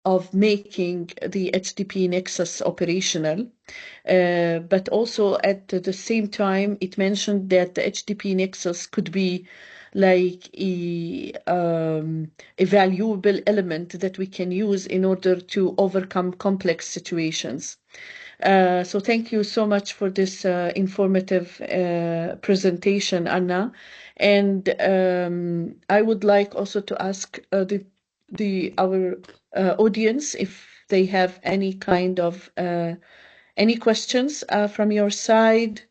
Speaker 1: of making the HDP Nexus operational. But also at the same time, it mentioned that the HDP Nexus could be like a valuable element that we can use in order to overcome complex situations. So thank you so much for this informative presentation, Anna. And I would like also to ask our audience if they have any kind of any questions from your side,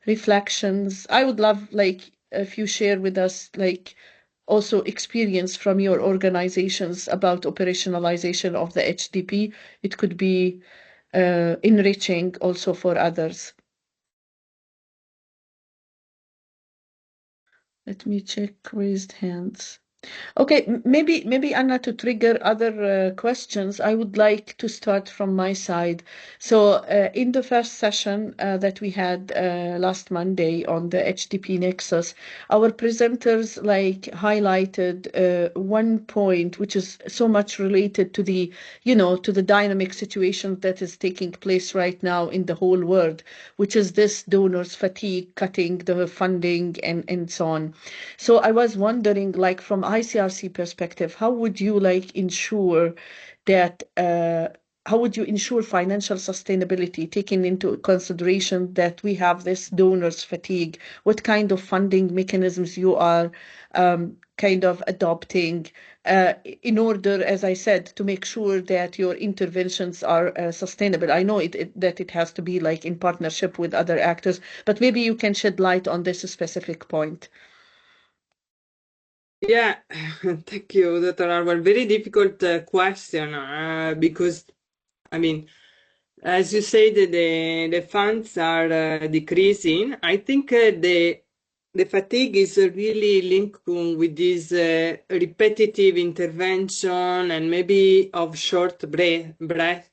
Speaker 1: reflections. I would love, like, if you share with us, like, also experience from your organizations about operationalization of the HDP. It could be enriching also for others. Let me check raised hands. Okay, maybe Anna, to trigger other questions, I would like to start from my side. So in the first session that we had last Monday on the HDP Nexus, our presenters like highlighted one point which is so much related to the, to the dynamic situation that is taking place right now in the whole world, which is this donors fatigue, cutting the funding and so on. So I was wondering, like, from ICRC perspective, how would you ensure that how would you ensure financial sustainability, taking into consideration that we have this donors fatigue? What kind of funding mechanisms you are kind of adopting in order, as I said, to make sure that your interventions are sustainable? I know that it has to be like in partnership with other actors, but maybe you can shed light on this specific point.
Speaker 4: Yeah, thank you, Dr. Arwell. Very difficult question because, I mean, as you say, the funds are decreasing. I think the fatigue is really linked with this repetitive intervention and maybe of short breath.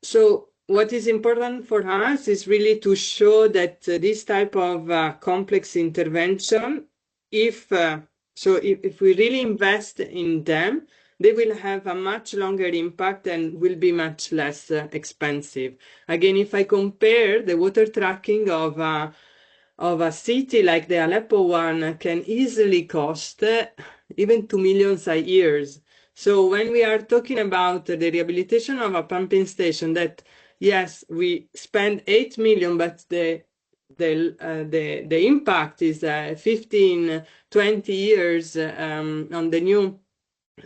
Speaker 4: So what is important for us is really to show that this type of complex intervention, if we really invest in them, they will have a much longer impact and will be much less expensive. Again, if I compare the water tracking of a city like the Aleppo one can easily cost even 2 million a year. So when we are talking about the rehabilitation of a pumping station, that yes, we spend 8 million, but the impact is 15, 20 years on the new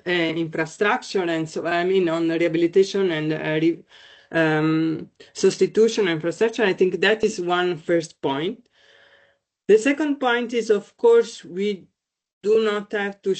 Speaker 4: infrastructure, and so I mean on rehabilitation and substitution infrastructure. I think that is one first point. The second point is, of course, we do not have to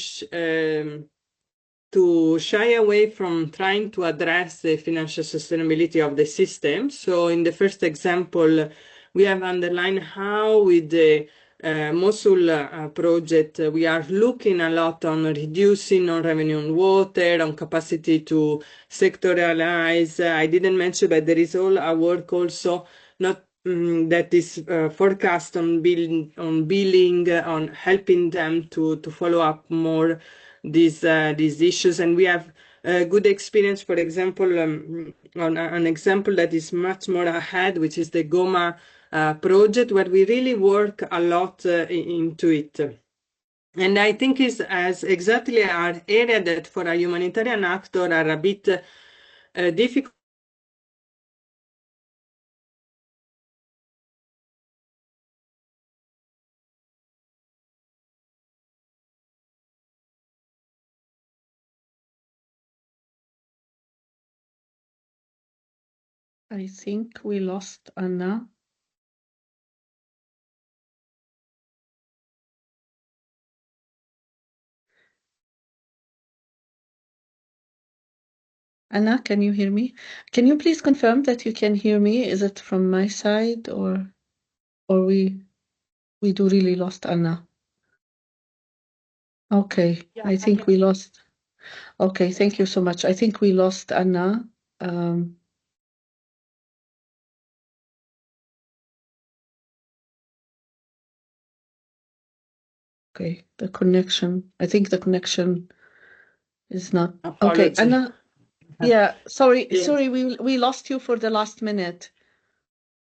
Speaker 4: shy away from trying to address the financial sustainability of the system. So in the first example, we have underlined how with the Mosul project, we are looking a lot on reducing non-revenue on water, on capacity to sectorialize. I didn't mention, but there is all our work also not that is forecast on billing, on helping them to follow up more these issues. And we have good experience, for example, on an example that is much more ahead, which is the Goma project, where we really work a lot into it. And I think is as exactly our area that for a humanitarian actor are a bit difficult.
Speaker 1: I think we lost Anna. Anna, can you hear me? Can you please confirm that you can hear me? Is it from my side or we do really lost Anna? Okay,
Speaker 4: Yeah,
Speaker 1: I think we lost. Okay, thank you so much. I think we lost Anna. Okay, the connection. I think the connection is not. Okay,
Speaker 4: apology.
Speaker 1: Anna. Yeah, sorry,
Speaker 4: Yeah.
Speaker 1: sorry, we lost you for the last minute.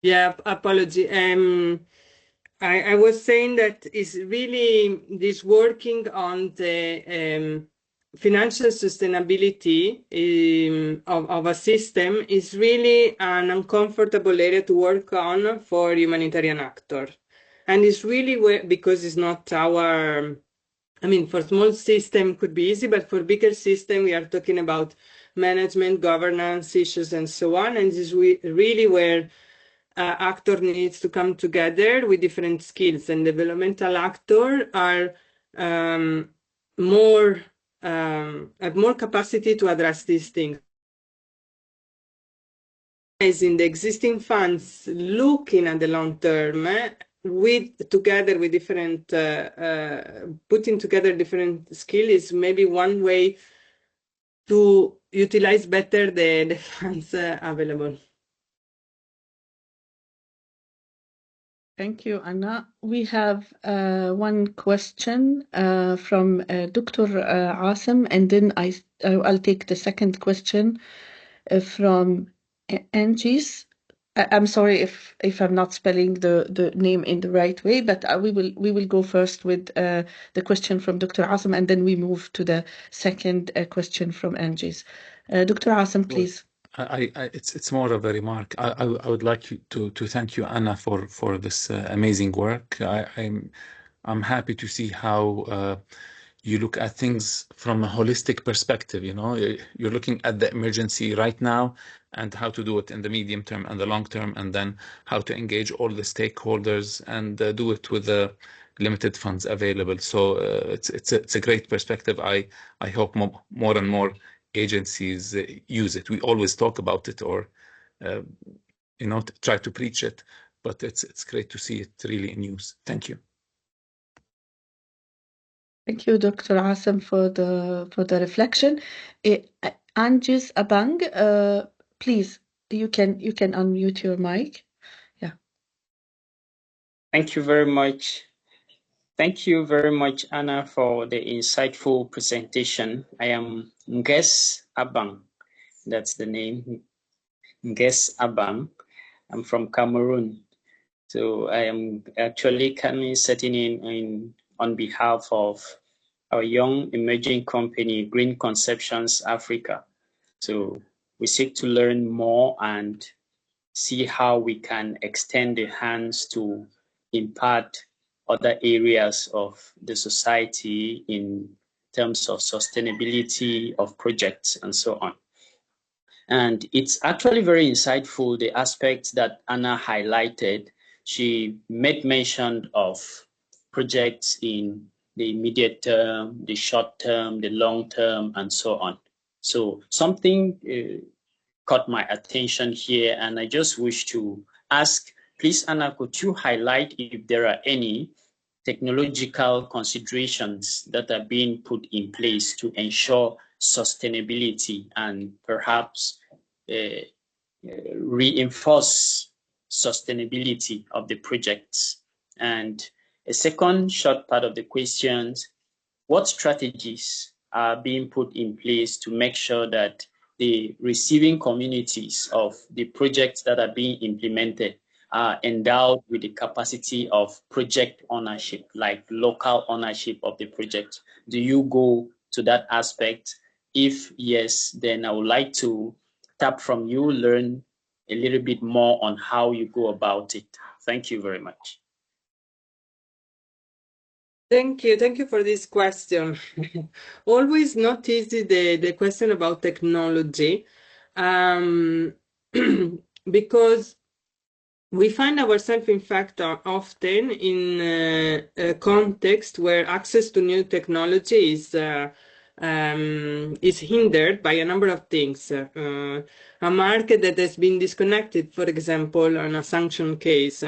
Speaker 4: Yeah, apology. I was saying that it's really this working on the financial sustainability of a system is really an uncomfortable area to work on for humanitarian actor. And it's really because it's not our, I mean, for small system could be easy, but for bigger system, we are talking about management, governance issues, and so on. And this is really where actor needs to come together with different skills, and developmental actor are have more capacity to address these things. In the existing funds, looking at the long term, together with different putting together different skills is maybe one way to utilize better the funds available.
Speaker 1: Thank you, Anna. We have one question from Dr. Asim, and then I'll take the second question from Angie's. I'm sorry if I'm not spelling the name in the right way, but we will go first with the question from Dr. Asim, and then we move to the second question from Angie's. Dr. Asim, please.
Speaker 3: It's more of a remark. I would like you to thank you, Anna, for this amazing work. I'm happy to see how you look at things from a holistic perspective. You know, you're looking at the emergency right now and how to do it in the medium term and the long term, and then how to engage all the stakeholders and do it with the limited funds available. So it's a great perspective. I hope more and more agencies use it. We always talk about it or try to preach it, but it's great to see it really in use. Thank you.
Speaker 1: Thank you, Dr. Asim, for the reflection. Anjis Abang, please, you can unmute your mic. Yeah.
Speaker 5: Thank you very much. Thank you very much, Anna, for the insightful presentation. I am Nges Abang. That's the name, Nges Abang. I'm from Cameroon. So I am actually sitting in on behalf of our young emerging company, Green Conceptions Africa. So we seek to learn more and see how we can extend the hands to impact other areas of the society in terms of sustainability of projects and so on. And it's actually very insightful, the aspects that Anna highlighted. She made mention of projects in the immediate term, the short term, the long term, and so on. So something caught my attention here, and I just wish to ask, please, Anna, could you highlight if there are any technological considerations that are being put in place to ensure sustainability and perhaps reinforce sustainability of the projects? And a second short part of the question, what strategies are being put in place to make sure that the receiving communities of the projects that are being implemented are endowed with the capacity of project ownership, like local ownership of the project? Do you go to that aspect? If yes, then I would like to tap from you, learn a little bit more on how you go about it. Thank you very much.
Speaker 4: Thank you for this question. Always not easy, the question about technology, because we find ourselves, in fact, often in a context where access to new technology is hindered by a number of things. A market that has been disconnected, for example, on a sanction case,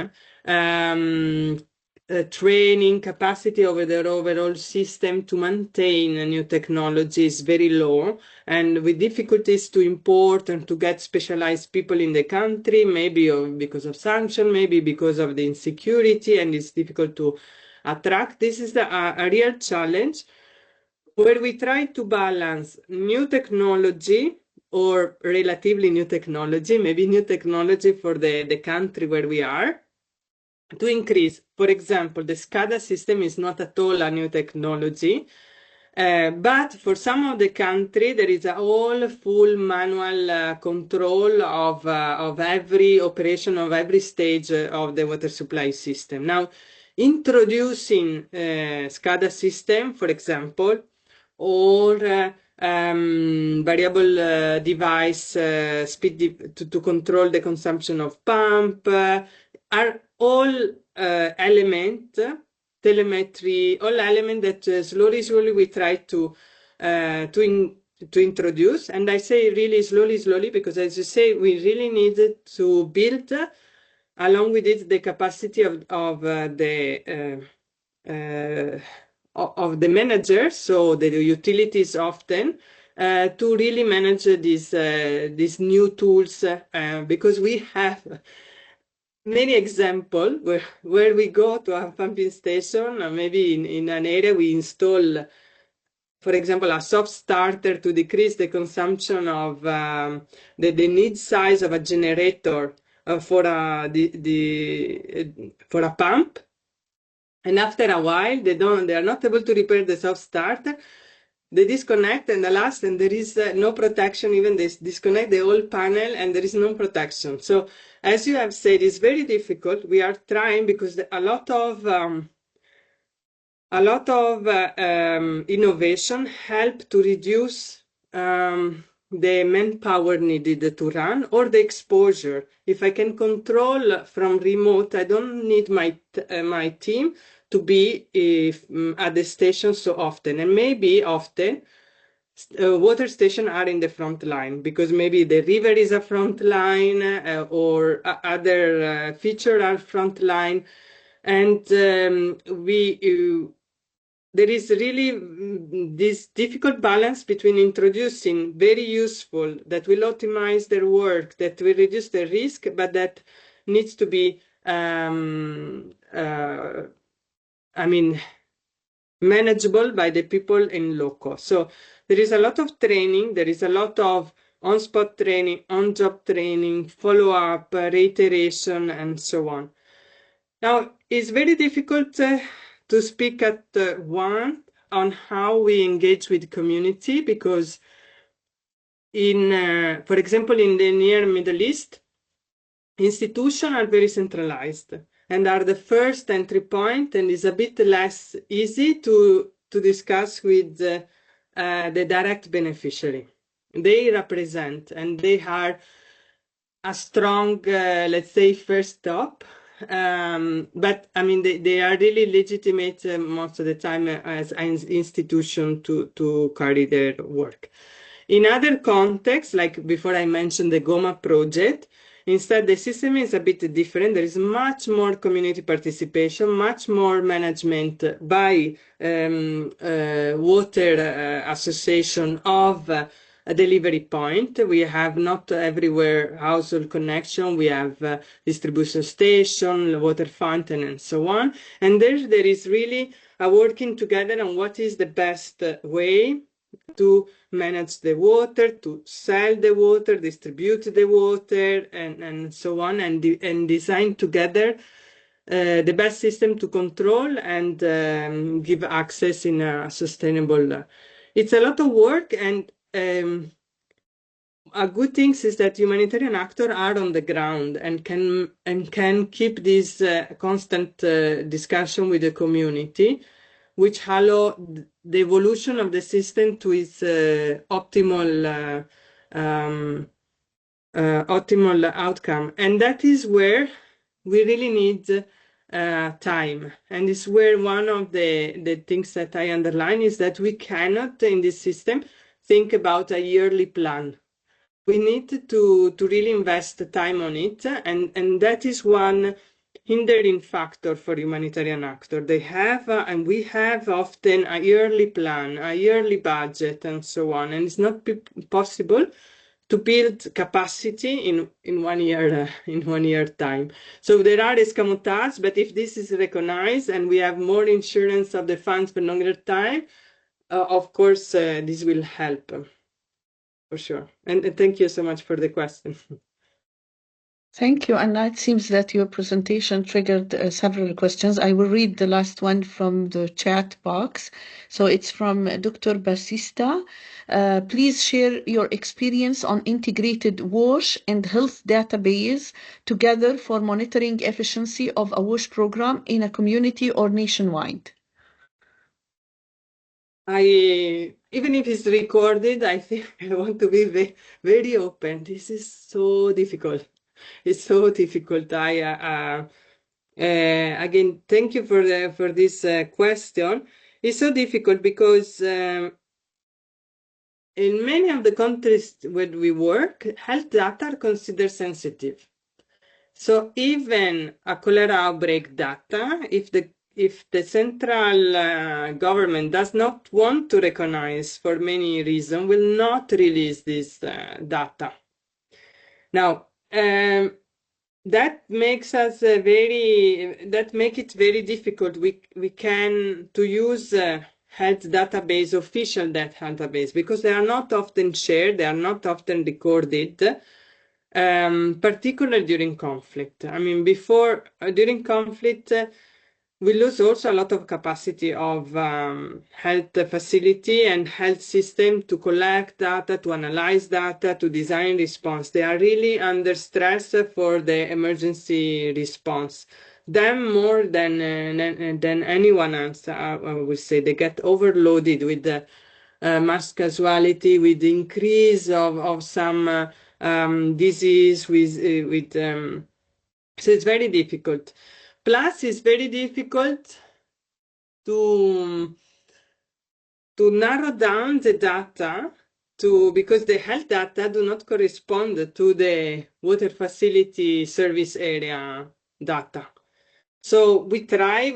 Speaker 4: training capacity over the overall system to maintain a new technology is very low, and with difficulties to import and to get specialized people in the country, maybe because of sanction, maybe because of the insecurity, and it's difficult to attract. This is a real challenge where we try to balance new technology or relatively new technology, maybe new technology for the country where we are, to increase. For example, the SCADA system is not at all a new technology, but for some of the country, there is a whole full manual control of every operation of every stage of the water supply system. Now, introducing SCADA system, for example, or variable device speed to control the consumption of pump are all telemetry, all elements that slowly we try to introduce. And I say really slowly because, as you say, we really need to build along with it the capacity of the managers, so the utilities often, to really manage these new tools, because we have many examples where we go to a pumping station, or maybe in an area we install, for example, a soft starter to decrease the consumption of the need size of a generator for a pump. And after a while, they are not able to repair the soft starter. They disconnect, and alas, and there is no protection. Even they disconnect the whole panel, and there is no protection. So, as you have said, it's very difficult. We are trying because a lot of innovation help to reduce the manpower needed to run, or the exposure. If I can control from remote, I don't need my team to be at the station so often. And maybe often water stations are in the front line because maybe the river is a front line, or other features are front line. And there is really this difficult balance between introducing very useful that will optimize their work, that will reduce the risk, but that needs to be manageable by the people in loco. So there is a lot of training, there is a lot of on-spot training, on-job training, follow-up, reiteration, and so on. Now, it's very difficult to speak at one on how we engage with the community, because for example, in the near Middle East, institutions are very centralized and are the first entry point, and is a bit less easy to discuss with the direct beneficiary. They represent, and they are a strong, let's say, first stop. But I mean, they are really legitimate most of the time as an institution to carry their work. In other contexts, like before I mentioned the Goma project, instead the system is a bit different. There is much more community participation, much more management by water association of a delivery point. We have not everywhere household connection. We have distribution station, water fountain, and so on. And there is really a working together on what is the best way to manage the water, to sell the water, distribute the water, and so on, and design together the best system to control and give access in a sustainable. It's a lot of work, and a good thing is that humanitarian actors are on the ground and can keep this constant discussion with the community, which allow the evolution of the system to its optimal outcome. And that is where we really need time. And it's where one of the things that I underline is that we cannot, in this system, think about a yearly plan. We need to really invest time on it, and that is one hindering factor for humanitarian actor. They have, and we have often a yearly plan, a yearly budget, and so on, and it's not possible to build capacity in 1 year in 1 year time. So there are escamotage, but if this is recognized and we have more insurance of the funds for longer time, of course this will help. For sure. And thank you so much for the question.
Speaker 1: Thank you, Anna. It seems that your presentation triggered several questions. I will read the last one from the chat box. So it's from Dr. Basista. Please share your experience on integrated WASH and health database together for monitoring efficiency of a WASH program in a community or nationwide.
Speaker 4: Even if it's recorded, I think I want to be very open. This is so difficult. It's so difficult. Again, thank you for this question. It's so difficult because in many of the countries where we work, health data are considered sensitive. So even a cholera outbreak data, if the central government does not want to recognize for many reasons, will not release this data. Now, that makes us make it very difficult. We can to use health database, official health database, because they are not often shared, they are not often recorded, particularly during conflict. I mean, during conflict, we lose also a lot of capacity of health facility and health system to collect data, to analyze data, to design response. They are really under stress for the emergency response. Them more than anyone else, I would say. They get overloaded with the mass casualty, with the increase of some disease, so it's very difficult. Plus, it's very difficult to narrow down the data because the health data do not correspond to the water facility service area data. So we try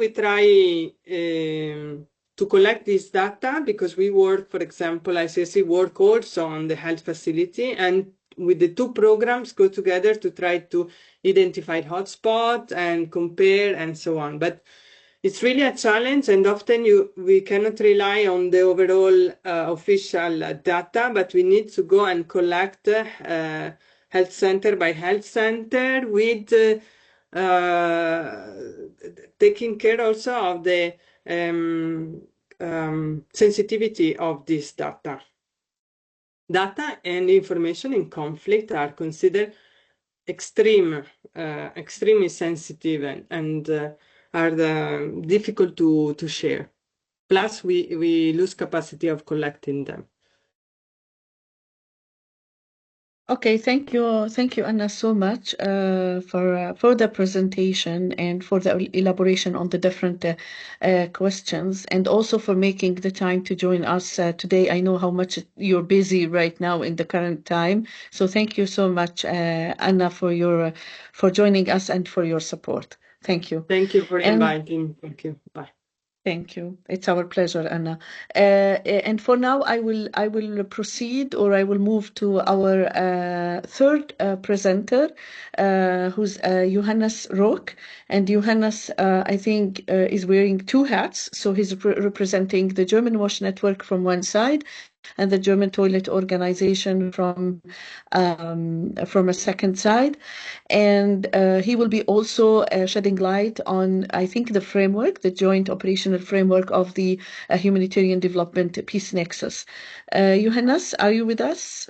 Speaker 4: to collect this data because we work, for example, ICC work also on the health facility, and with the two programs go together to try to identify hotspots and compare and so on. But it's really a challenge, and often we cannot rely on the overall official data, but we need to go and collect health center by health center with taking care also of the sensitivity of this data. Data and information in conflict are considered extremely sensitive and are difficult to share. Plus, we lose capacity of collecting them.
Speaker 1: Okay, thank you, Anna, so much for the presentation and for the elaboration on the different questions, and also for making the time to join us today. I know how much you're busy right now in the current time, so thank you so much, Anna, for joining us and for your support. Thank you.
Speaker 4: Thank you for inviting. Thank you. Bye.
Speaker 1: Thank you. It's our pleasure, Anna. And for now, I will proceed, or I will move to our third presenter, who's Johannes Rück. And Johannes, I think, is wearing two hats. So he's representing the German WASH network from one side, and the German Toilet Organization from a second side. And he will be also shedding light on, I think, the framework, the joint operational framework of the Humanitarian Development Peace Nexus. Johannes, are you with us?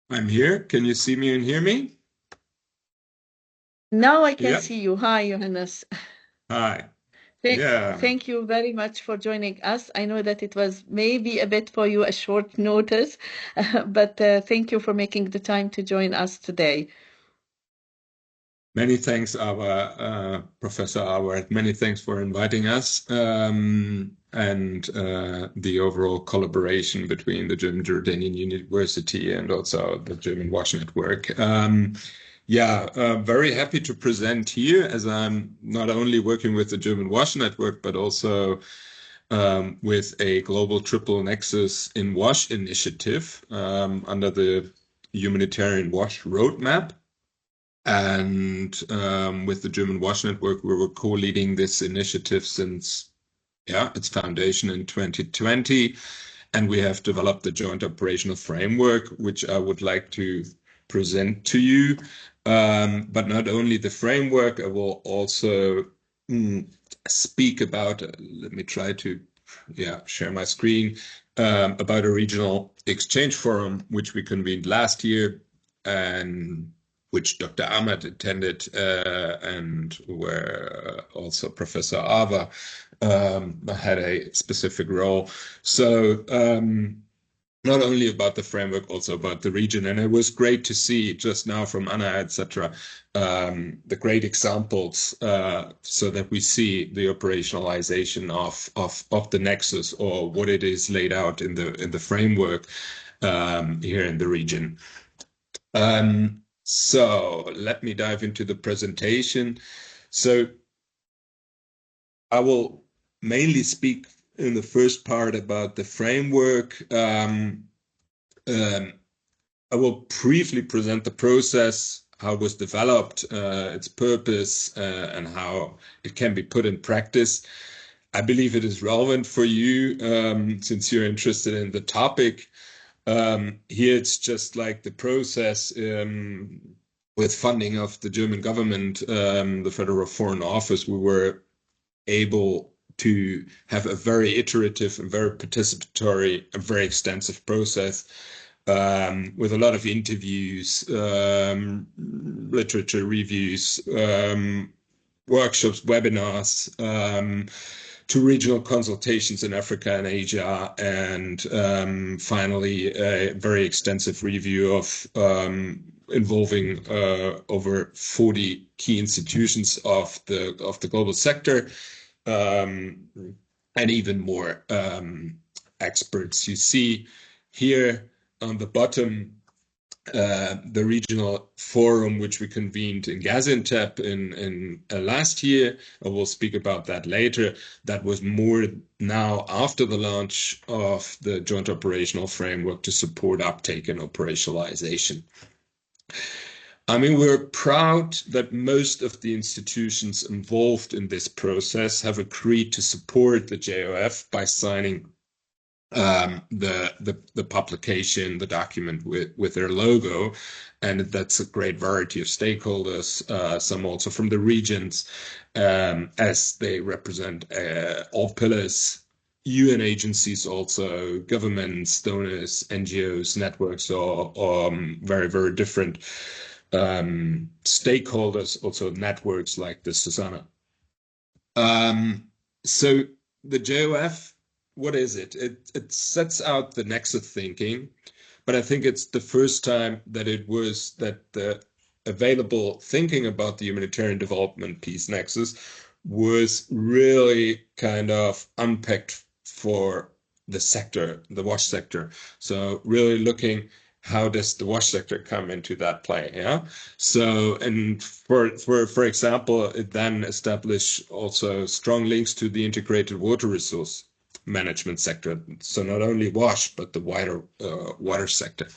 Speaker 6: I'm here. Can you see me and hear me?
Speaker 1: Now I can
Speaker 6: Yeah.
Speaker 1: see you. Hi, Johannes.
Speaker 6: Hi.
Speaker 1: Thank you very much for joining us. I know that it was maybe a bit for you a short notice, but thank you for making the time to join us today.
Speaker 6: Many thanks, Professor Ahmad. Many thanks for inviting us and the overall collaboration between the German Jordanian University and also the German WASH Network. Very happy to present here, as I'm not only working with the German WASH Network, but also with a global triple Nexus in WASH initiative under the Humanitarian WASH Roadmap. And with the German WASH Network, we were co-leading this initiative since its foundation in 2020. And we have developed the joint operational framework, which I would like to present to you. But not only the framework, I will also speak about, let me try to share my screen, about a regional exchange forum, which we convened last year, and which Dr. Ahmad attended, and where also Professor Ava had a specific role. So not only about the framework, also about the region. And it was great to see just now from Anna, etc., the great examples so that we see the operationalization of the Nexus, or what it is laid out in the framework here in the region. So let me dive into the presentation. So I will mainly speak in the first part about the framework. I will briefly present the process, how it was developed, its purpose, and how it can be put in practice. I believe it is relevant for you since you're interested in the topic. Here it's just like the process with funding of the German government, the Federal Foreign Office. We were able to have a very iterative and very participatory and very extensive process with a lot of interviews, literature reviews, workshops, webinars, to regional consultations in Africa and Asia, and finally a very extensive review of involving over 40 key institutions of the global sector, and even more experts. You see here on the bottom the regional forum, which we convened in Gaziantep in last year. I will speak about that later. That was more now after the launch of the joint operational framework to support uptake and operationalization. I mean, we're proud that most of the institutions involved in this process have agreed to support the JOF by signing the publication, the document with their logo, and that's a great variety of stakeholders, some also from the regions, as they represent all pillars, UN agencies, also governments, donors, NGOs, networks, or very, very different stakeholders, also networks like the Susanna. So the JOF, what is it? It sets out the Nexus thinking, but I think it's the first time that the available thinking about the humanitarian development peace Nexus was really kind of unpacked for the sector, the WASH sector. So really looking, how does the WASH sector come into that play? Yeah. So, and for example, it then established also strong links to the integrated water resource management sector. So not only WASH, but the wider water sector.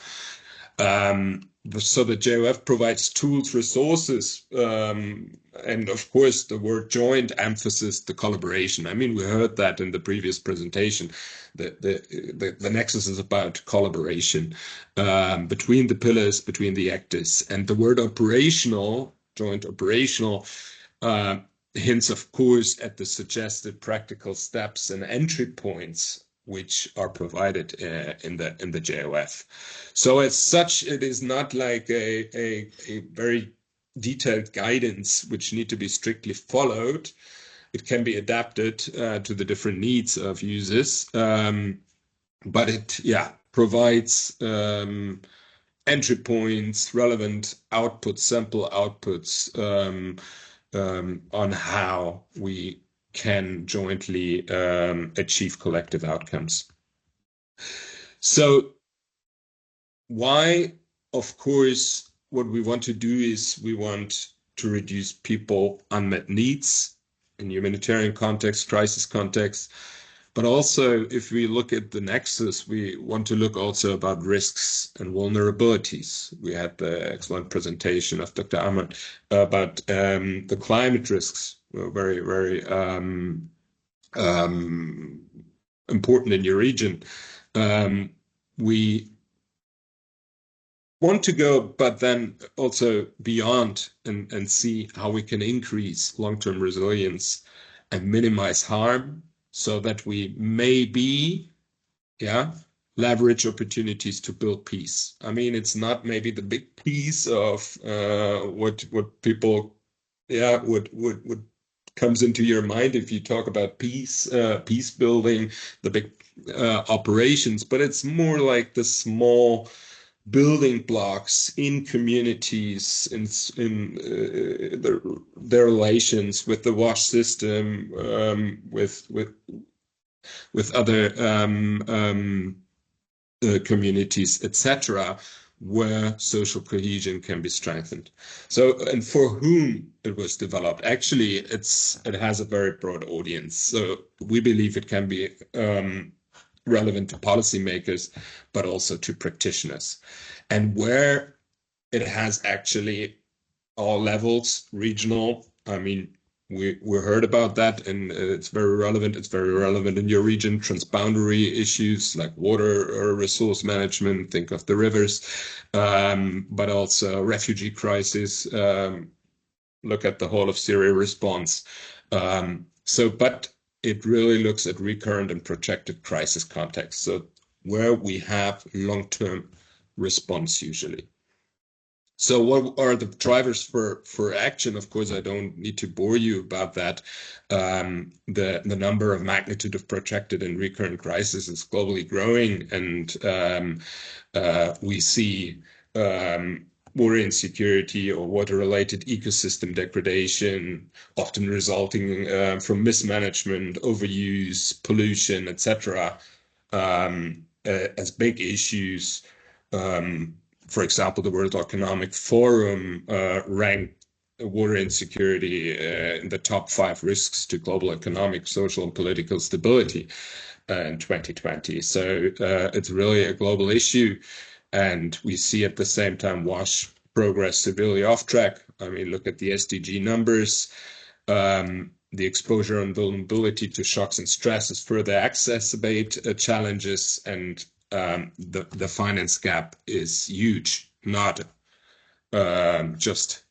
Speaker 6: So the JOF provides tools, resources, and of course the word joint emphasis the collaboration. I mean, we heard that in the previous presentation. The Nexus is about collaboration between the pillars, between the actors, and the word operational, joint operational, hints, of course, at the suggested practical steps and entry points which are provided in the JOF. So as such, it is not like a very detailed guidance which need to be strictly followed. It can be adapted to the different needs of users, but it provides entry points, relevant outputs, sample outputs on how we can jointly achieve collective outcomes. So why, of course, what we want to do is we want to reduce people unmet needs in humanitarian context, crisis context, but also if we look at the Nexus, we want to look also about risks and vulnerabilities. We had the excellent presentation of Dr. Ahmad about the climate risks, very, very important in your region. We want to go, but then also beyond and see how we can increase long-term resilience and minimize harm so that we maybe, leverage opportunities to build peace. I mean, it's not maybe the big piece of what people, would comes into your mind if you talk about peace building, the big operations, but it's more like the small building blocks in communities, in their relations with the WASH system, with other communities, etc., where social cohesion can be strengthened. So, and for whom it was developed, actually, it has a very broad audience. So we believe it can be relevant to policymakers, but also to practitioners. And where it has actually all levels, regional, I mean, we heard about that, and it's very relevant. It's very relevant in your region. Transboundary issues like water or resource management, think of the rivers, but also refugee crisis. Look at the whole of Syria response. But it really looks at recurrent and protracted crisis context. So where we have long-term response usually. So what are the drivers for action? Of course, I don't need to bore you about that. The number of magnitude of protracted and recurrent crises is globally growing, and we see water insecurity or water-related ecosystem degradation, often resulting from mismanagement, overuse, pollution, etc., as big issues. For example, the World Economic Forum ranked water insecurity in the top 5 risks to global economic, social, and political stability in 2020. So it's really a global issue. And we see at the same time WASH progress severely off track. I mean, look at the SDG numbers. The exposure and vulnerability to shocks and stresses further exacerbate challenges, and the finance gap is huge, not just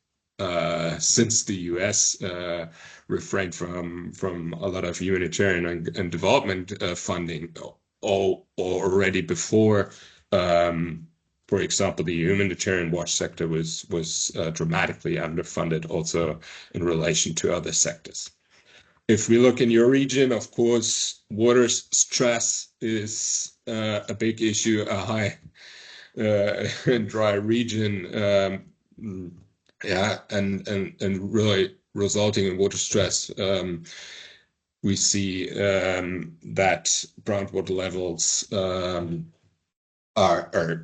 Speaker 6: since the US refrained from a lot of humanitarian and development funding, or already before. For example, the humanitarian WASH sector was dramatically underfunded also in relation to other sectors. If we look in your region, of course, water stress is a big issue, a high and dry region, and really resulting in water stress. We see that groundwater levels are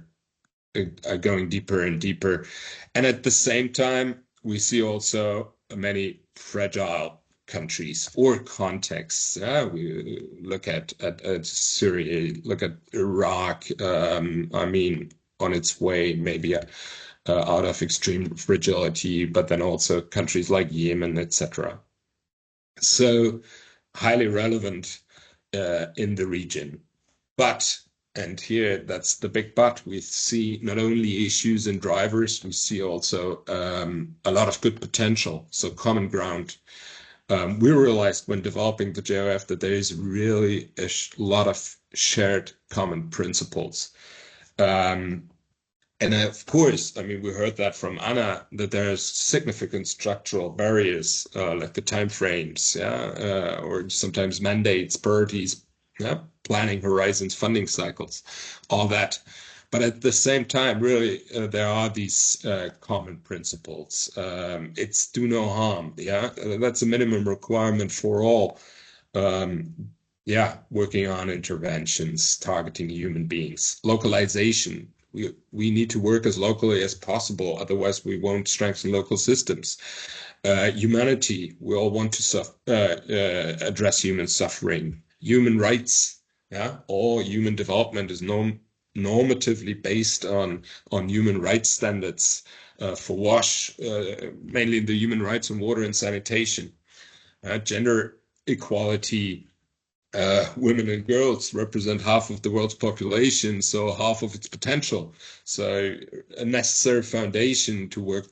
Speaker 6: going deeper and deeper, and at the same time, we see also many fragile countries or contexts. We look at Syria, look at Iraq. I mean, on its way, maybe out of extreme fragility, but then also countries like Yemen, etc. So highly relevant in the region. But, and here that's the big but, we see not only issues and drivers, we see also a lot of good potential, so common ground. We realized when developing the JOF that there is really a lot of shared common principles. And of course, I mean, we heard that from Anna, that there's significant structural barriers, like the timeframes, or sometimes mandates, priorities, planning horizons, funding cycles, all that. But at the same time, really, there are these common principles. It's do no harm, that's a minimum requirement for all, working on interventions, targeting human beings. Localization, we need to work as locally as possible, otherwise we won't strengthen local systems. Humanity, we all want to address human suffering. Human rights, all human development is normatively based on human rights standards for WASH, mainly the human rights on water and sanitation. Gender equality, women and girls represent half of the world's population, so half of its potential. So a necessary foundation to work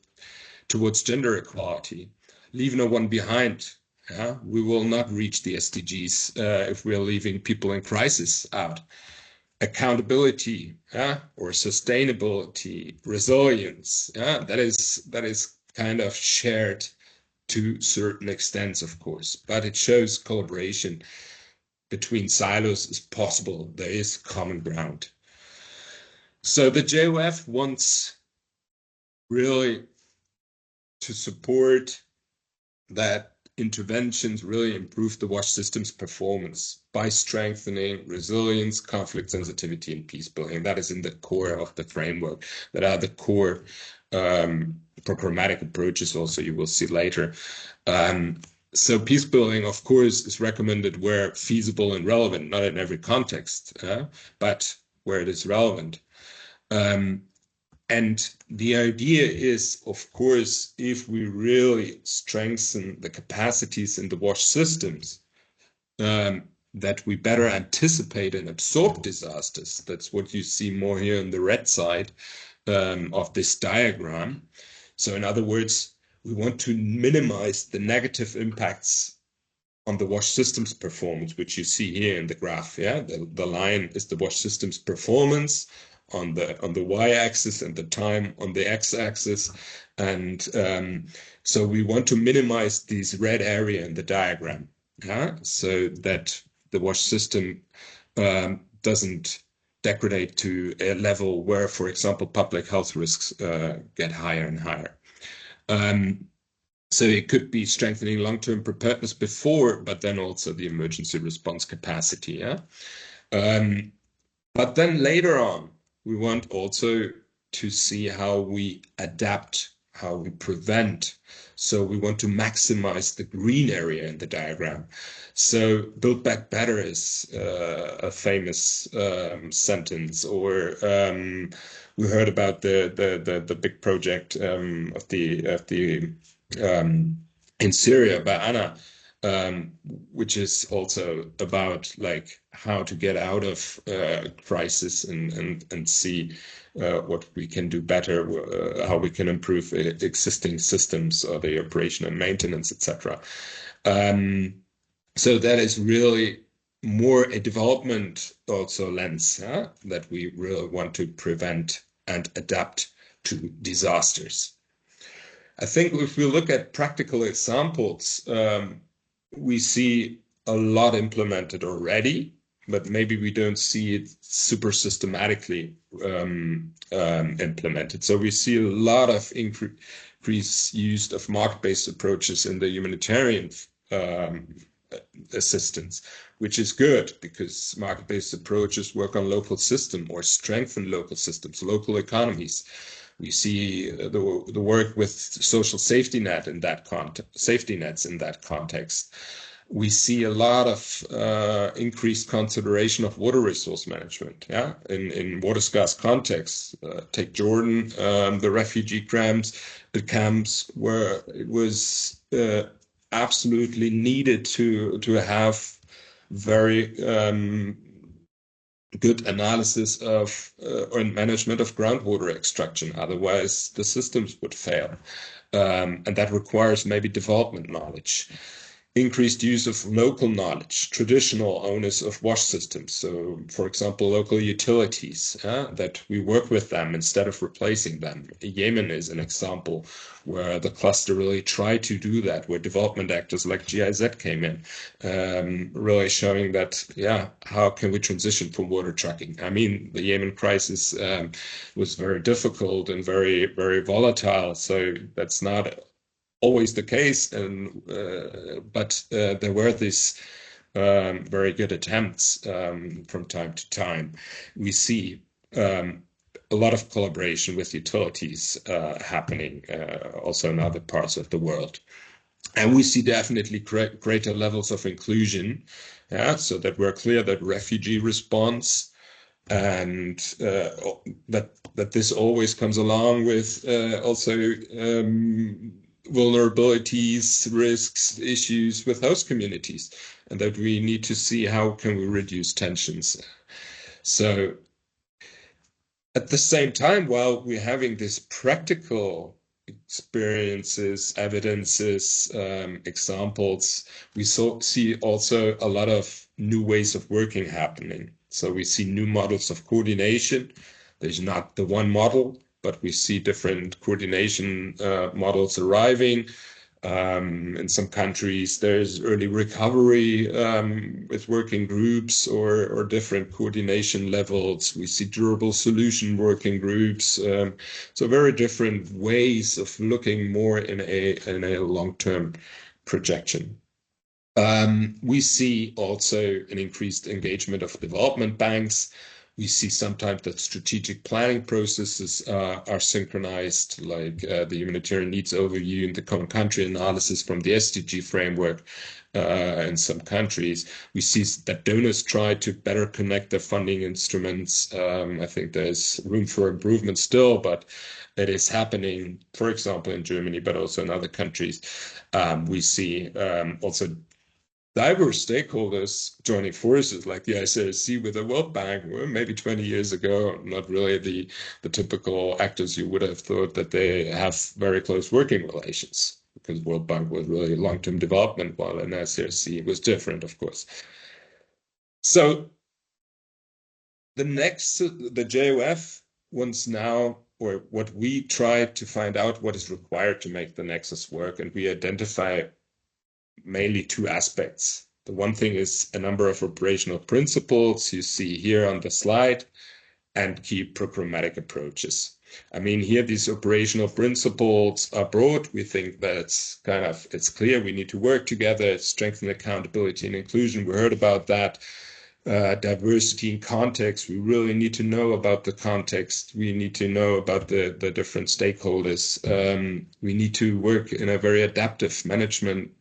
Speaker 6: towards gender equality. Leave no one behind. We will not reach the SDGs if we're leaving people in crisis out. Accountability, or sustainability, resilience, that is kind of shared to certain extents, of course, but it shows collaboration between silos is possible. There is common ground. So the JOF wants really to support that interventions really improve the WASH system's performance by strengthening resilience, conflict sensitivity, and peace building. That is in the core of the framework. That are the core programmatic approaches also, you will see later. So peace building, of course, is recommended where feasible and relevant, not in every context, but where it is relevant. And the idea is, of course, if we really strengthen the capacities in the WASH systems, that we better anticipate and absorb disasters. That's what you see more here on the red side of this diagram. So in other words, we want to minimize the negative impacts on the WASH systems performance, which you see here in the graph. The line is the WASH systems performance on the y-axis and the time on the x-axis, and so we want to minimize this red area in the diagram, so that the WASH system doesn't degrade to a level where, for example, public health risks get higher and higher. So it could be strengthening long-term preparedness before, but then also the emergency response capacity. But then later on, we want also to see how we adapt, how we prevent. So we want to maximize the green area in the diagram. So Build Back Better is a famous sentence, or we heard about the big project of the in Syria by Anna, which is also about like how to get out of crisis and see what we can do better, how we can improve existing systems, or the operation and maintenance, etc. So that is really more a development also lens, that we really want to prevent and adapt to disasters. I think if we look at practical examples, we see a lot implemented already, but maybe we don't see it super systematically implemented. So we see a lot of increased use of market-based approaches in the humanitarian assistance, which is good because market-based approaches work on local system or strengthen local systems, local economies. We see the work with social safety nets in that context. we see a lot of increased consideration of water resource management. Yeah, in water scarce contexts, take Jordan, the refugee camps where it was absolutely needed to have very good analysis of or management of groundwater extraction. Otherwise, the systems would fail, and that requires maybe development knowledge. Increased use of local knowledge, traditional owners of wash systems. So, for example, local utilities, that we work with them instead of replacing them. Yemen is an example where the cluster really tried to do that, where development actors like GIZ came in, really showing that, how can we transition from water trucking? I mean, the Yemen crisis was very difficult and very, very volatile. So that's not always the case, and but there were these very good attempts from time to time. We see a lot of collaboration with utilities happening also in other parts of the world. And we see definitely greater levels of inclusion, so that we're clear that refugee response and that this always comes along with also vulnerabilities, risks, issues with host communities, and that we need to see how can we reduce tensions. So at the same time, while we're having these practical experiences, evidences, examples, we see also a lot of new ways of working happening. So we see new models of coordination. There's not the one model, but we see different coordination models arriving. In some countries, there's early recovery with working groups or different coordination levels. We see durable solution working groups. So very different ways of looking more in a long-term projection. We see also an increased engagement of development banks. We see sometimes that strategic planning processes are synchronized, like the humanitarian needs overview and the common country analysis from the SDG framework in some countries. We see that donors try to better connect their funding instruments. I think there's room for improvement still, but it is happening, for example, in Germany, but also in other countries. We see also diverse stakeholders joining forces, like the ICRC with the World Bank, maybe 20 years ago, not really the typical actors you would have thought that they have very close working relations, because World Bank was really long-term development, while in ICRC was different, of course. So the JOF wants now, or what we try to find out what is required to make the Nexus work, and we identify mainly two aspects. The one thing is a number of operational principles you see here on the slide, and key programmatic approaches. I mean, here these operational principles are broad. We think that it's clear we need to work together, strengthen accountability and inclusion. We heard about that. Diversity in context. We really need to know about the context. We need to know about the different stakeholders. We need to work in a very adaptive management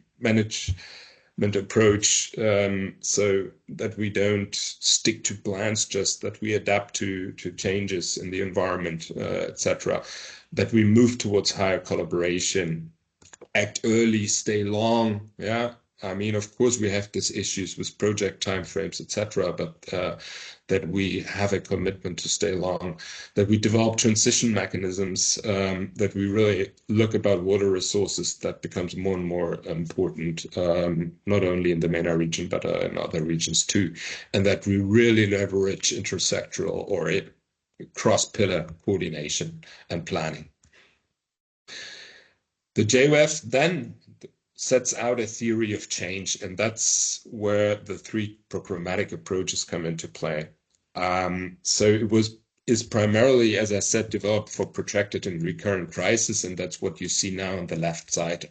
Speaker 6: approach, so that we don't stick to plans, just that we adapt to changes in the environment, etc. That we move towards higher collaboration, act early, stay long. I mean, of course, we have these issues with project timeframes, etc., but that we have a commitment to stay long, that we develop transition mechanisms, that we really look about water resources that becomes more and more important, not only in the MENA region, but in other regions too, and that we really leverage intersectoral or cross-pillar coordination and planning. The JOF then sets out a theory of change, and that's where the three programmatic approaches come into play. So it is primarily, as I said, developed for protracted and recurrent crisis, and that's what you see now on the left side.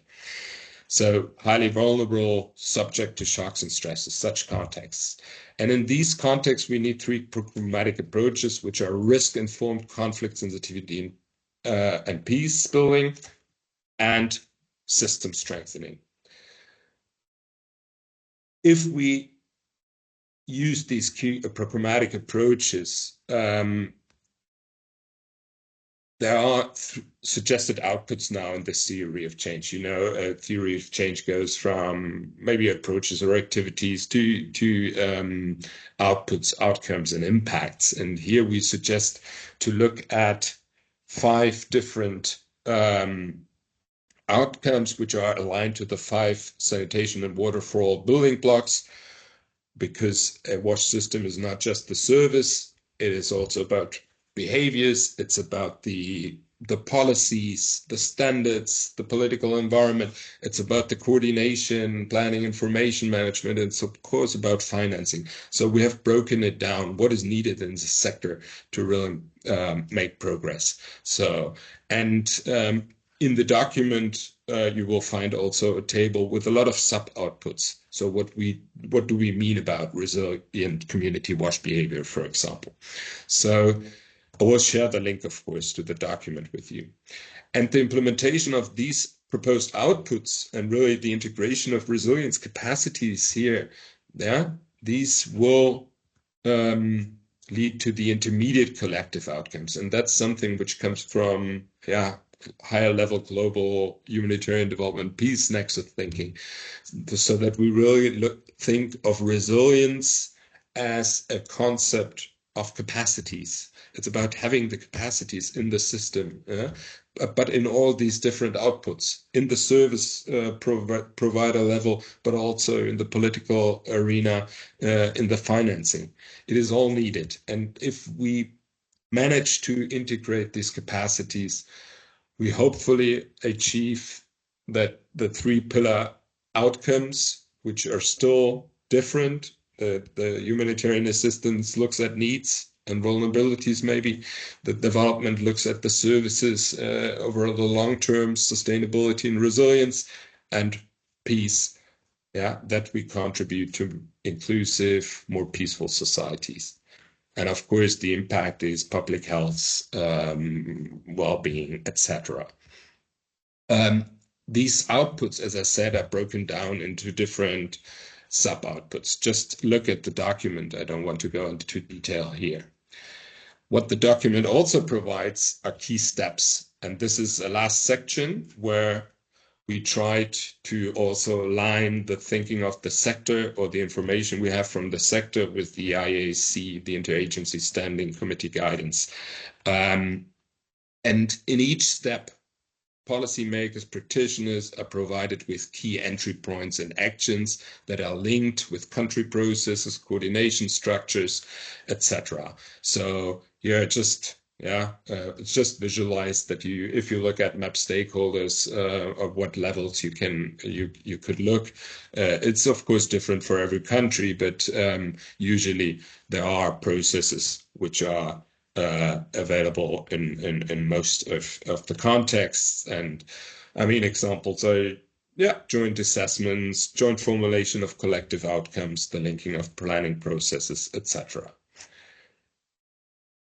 Speaker 6: So highly vulnerable, subject to shocks and stresses, such contexts. And in these contexts, we need three programmatic approaches, which are risk-informed, conflict sensitivity, and peace building, and system strengthening. if we use these key programmatic approaches, there are suggested outputs now in this theory of change. You know, a theory of change goes from maybe approaches or activities to outputs, outcomes, and impacts. And here we suggest to look at 5 different outcomes which are aligned to the 5 sanitation and water for all building blocks, because a wash system is not just the service, it is also about behaviors, it's about the policies, the standards, the political environment, it's about the coordination, planning, information management, and it's of course about financing. So we have broken it down, what is needed in the sector to really make progress. So, and in the document, you will find also a table with a lot of sub-outputs. So what do we mean about resilient community wash behavior, for example? So I will share the link, of course, to the document with you. And the implementation of these proposed outputs and really the integration of resilience capacities here, these will lead to the intermediate collective outcomes. And that's something which comes from, higher level global humanitarian development peace nexus thinking, so that we really think of resilience as a concept of capacities. It's about having the capacities in the system, but in all these different outputs, in the service provider level, but also in the political arena, in the financing. It is all needed. And if we manage to integrate these capacities, we hopefully achieve that the 3 pillar outcomes, which are still different. The humanitarian assistance looks at needs and vulnerabilities, maybe. The development looks at the services over the long term, sustainability and resilience, and peace, that we contribute to inclusive, more peaceful societies. And of course, the impact is public health, well-being, etc. These outputs, as I said, are broken down into different sub-outputs. Just look at the document. I don't want to go into detail here. What the document also provides are key steps. And this is a last section where we tried to also align the thinking of the sector or the information we have from the sector with the IAC, the Interagency Standing Committee guidance. And in each step, policymakers, practitioners are provided with key entry points and actions that are linked with country processes, coordination structures, etc. So here it's just visualized that if you look at map stakeholders of what levels you could look, it's of course different for every country, but usually there are processes which are available in most of the contexts. And I mean, examples are joint assessments, joint formulation of collective outcomes, the linking of planning processes, etc.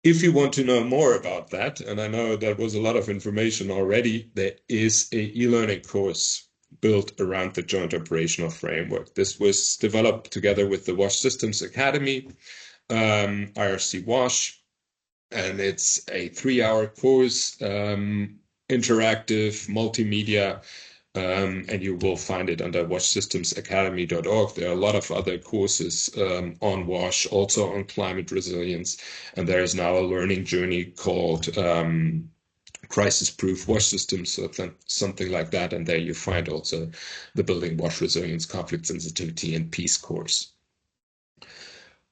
Speaker 6: If you want to know more about that, and I know that was a lot of information already, there is a e-learning course built around the joint operational framework. This was developed together with the Wash Systems Academy, IRC Wash, and it's a 3-hour course, interactive, multimedia, and you will find it under washsystemsacademy.org. There are a lot of other courses on WASH, also on climate resilience, and there is now a learning journey called Crisis-Proof Wash Systems, so something like that, and there you find also the Building Wash Resilience, Conflict Sensitivity, and Peace course.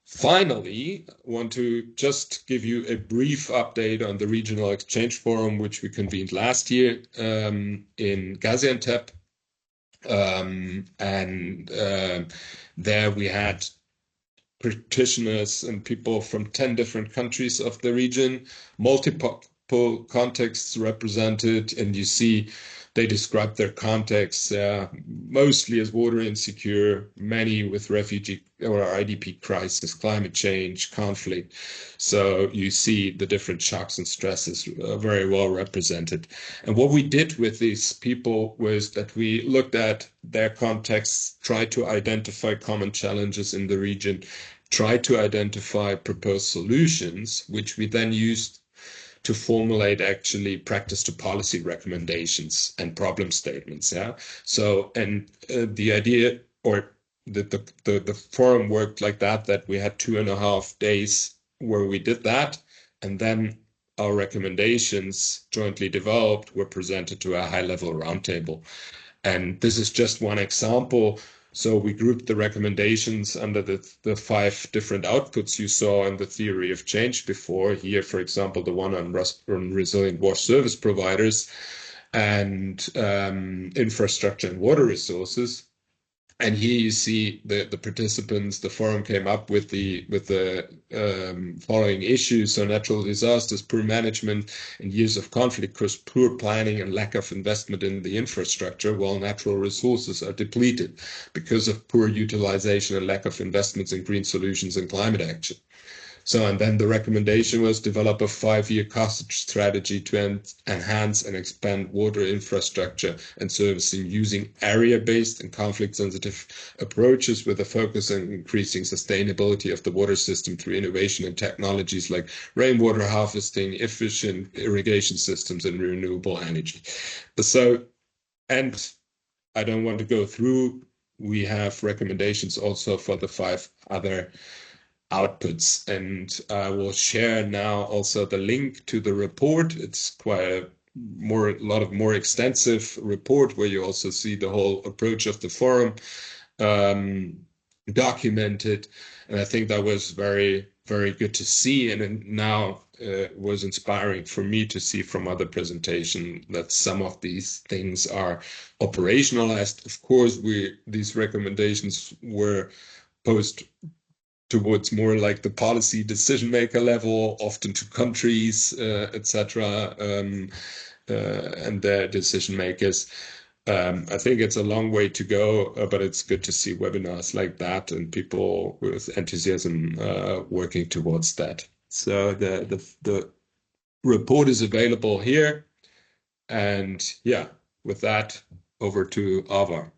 Speaker 6: Finally, I want to just give you a brief update on the Regional Exchange Forum, which we convened last year in Gaziantep. There we had practitioners and people from 10 different countries of the region, multiple contexts represented, and you see They describe their contexts mostly as water insecure, many with refugee or IDP crisis, climate change, conflict. So you see the different shocks and stresses very well represented. And what we did with these people was that we looked at their contexts, tried to identify common challenges in the region, tried to identify proposed solutions, which we then used to formulate actually practice to policy recommendations and problem statements. Yeah. So, and the idea or the forum worked like that we had 2.5 days where we did that, and then our recommendations jointly developed were presented to a high-level roundtable. And this is just one example. So we grouped the recommendations under the 5 different outputs you saw in the theory of change before. Here, for example, the one on resilient water service providers and infrastructure and water resources. And here you see the participants. The forum came up with the following issues: so natural disasters, poor management, and years of conflict cause poor planning and lack of investment in the infrastructure, while natural resources are depleted because of poor utilization and lack of investments in green solutions and climate action. So, and then the recommendation was develop a 5-year cost strategy to enhance and expand water infrastructure and servicing using area-based and conflict-sensitive approaches with a focus on increasing sustainability of the water system through innovation and technologies like rainwater harvesting, efficient irrigation systems, and renewable energy. So, and I don't want to go through, we have recommendations also for the 5 other outputs, and I will share now also the link to the report. It's quite a lot of more extensive report where you also see the whole approach of the forum documented, and I think that was very, very good to see. And now it was inspiring for me to see from other presentation that some of these things are operationalized. Of course, these recommendations were posed towards more like the policy decision maker level, often to countries, etc., and their decision makers. I think it's a long way to go, but it's good to see webinars like that and people with enthusiasm working towards that. So the report is available here, and yeah, with that, over to Ava.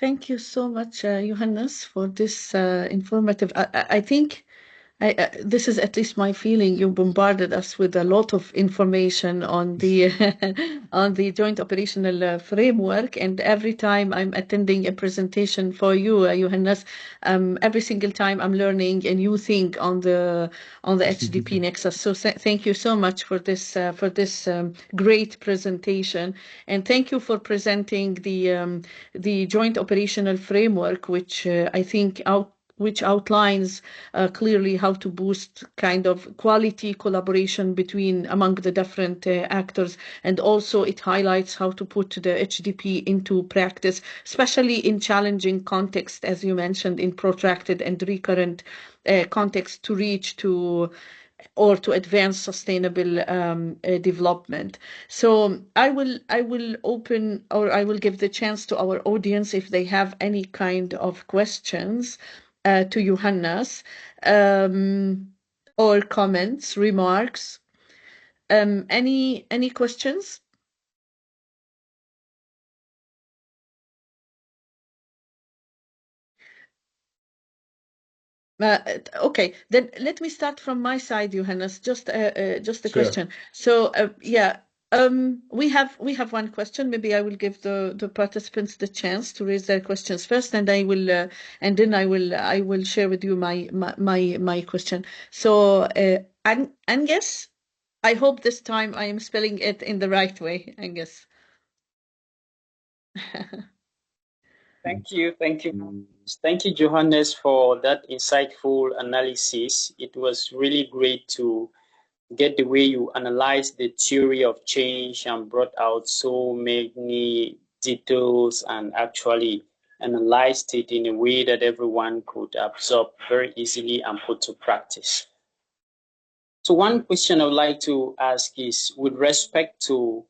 Speaker 1: Thank you so much, Johannes, for this informative. I think this is at least my feeling. You bombarded us with a lot of information on the on the joint operational framework, and every time I'm attending a presentation for you, Johannes, every single time I'm learning a new thing on the HDP Nexus. So thank you so much for this great presentation, and thank you for presenting the joint operational framework, which I think which outlines clearly how to boost kind of quality collaboration among the different actors. And also it highlights how to put the HDP into practice, especially in challenging context, as you mentioned, in protracted and recurrent context to reach or to advance sustainable development. So I will open, or I will give the chance to our audience if they have any kind of questions to Johannes, or comments, remarks. Any questions? Okay, then let me start from my side, Johannes. Just a
Speaker 6: Sure.
Speaker 1: question. So yeah. We have one question. Maybe I will give the participants the chance to raise their questions first, and I will share with you my question. So Angus, I hope this time I am spelling it in the right way, Angus.
Speaker 5: Thank you, Johannes, for that insightful analysis. It was really great to get the way you analyzed the theory of change and brought out so many details and actually analyzed it in a way that everyone could absorb very easily and put to practice. So one question I would like to ask is with respect to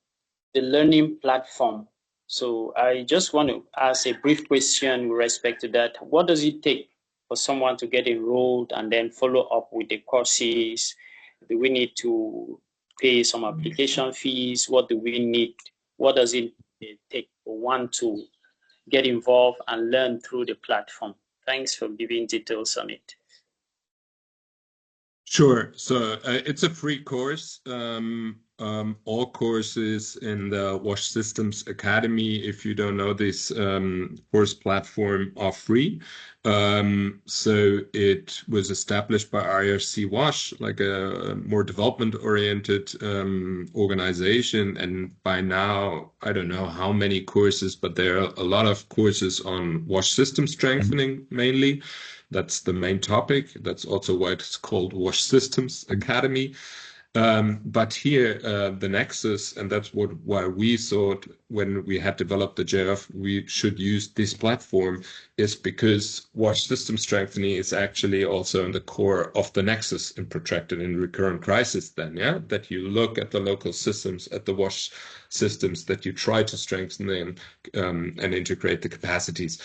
Speaker 5: the learning platform. So I just want to ask a brief question with respect to that. What does it take for someone to get enrolled and then follow up with the courses? Do we need to pay some application fees? What do we need? What does it take for one to get involved and learn through the platform? Thanks for giving details on it.
Speaker 6: Sure. So it's a free course. All courses in the Wash Systems Academy, if you don't know this course platform, are free. So it was established by IRC Wash, like a more development-oriented organization. And by now, I don't know how many courses, but there are a lot of courses on wash system strengthening mainly. That's the main topic. That's also why it's called Wash Systems Academy. But here, the Nexus, and that's why we thought when we had developed the JF, we should use this platform, is because wash system strengthening is actually also in the core of the Nexus in protracted and recurrent crisis then, yeah? That you look at the local systems, at the wash systems, that you try to strengthen them and integrate the capacities.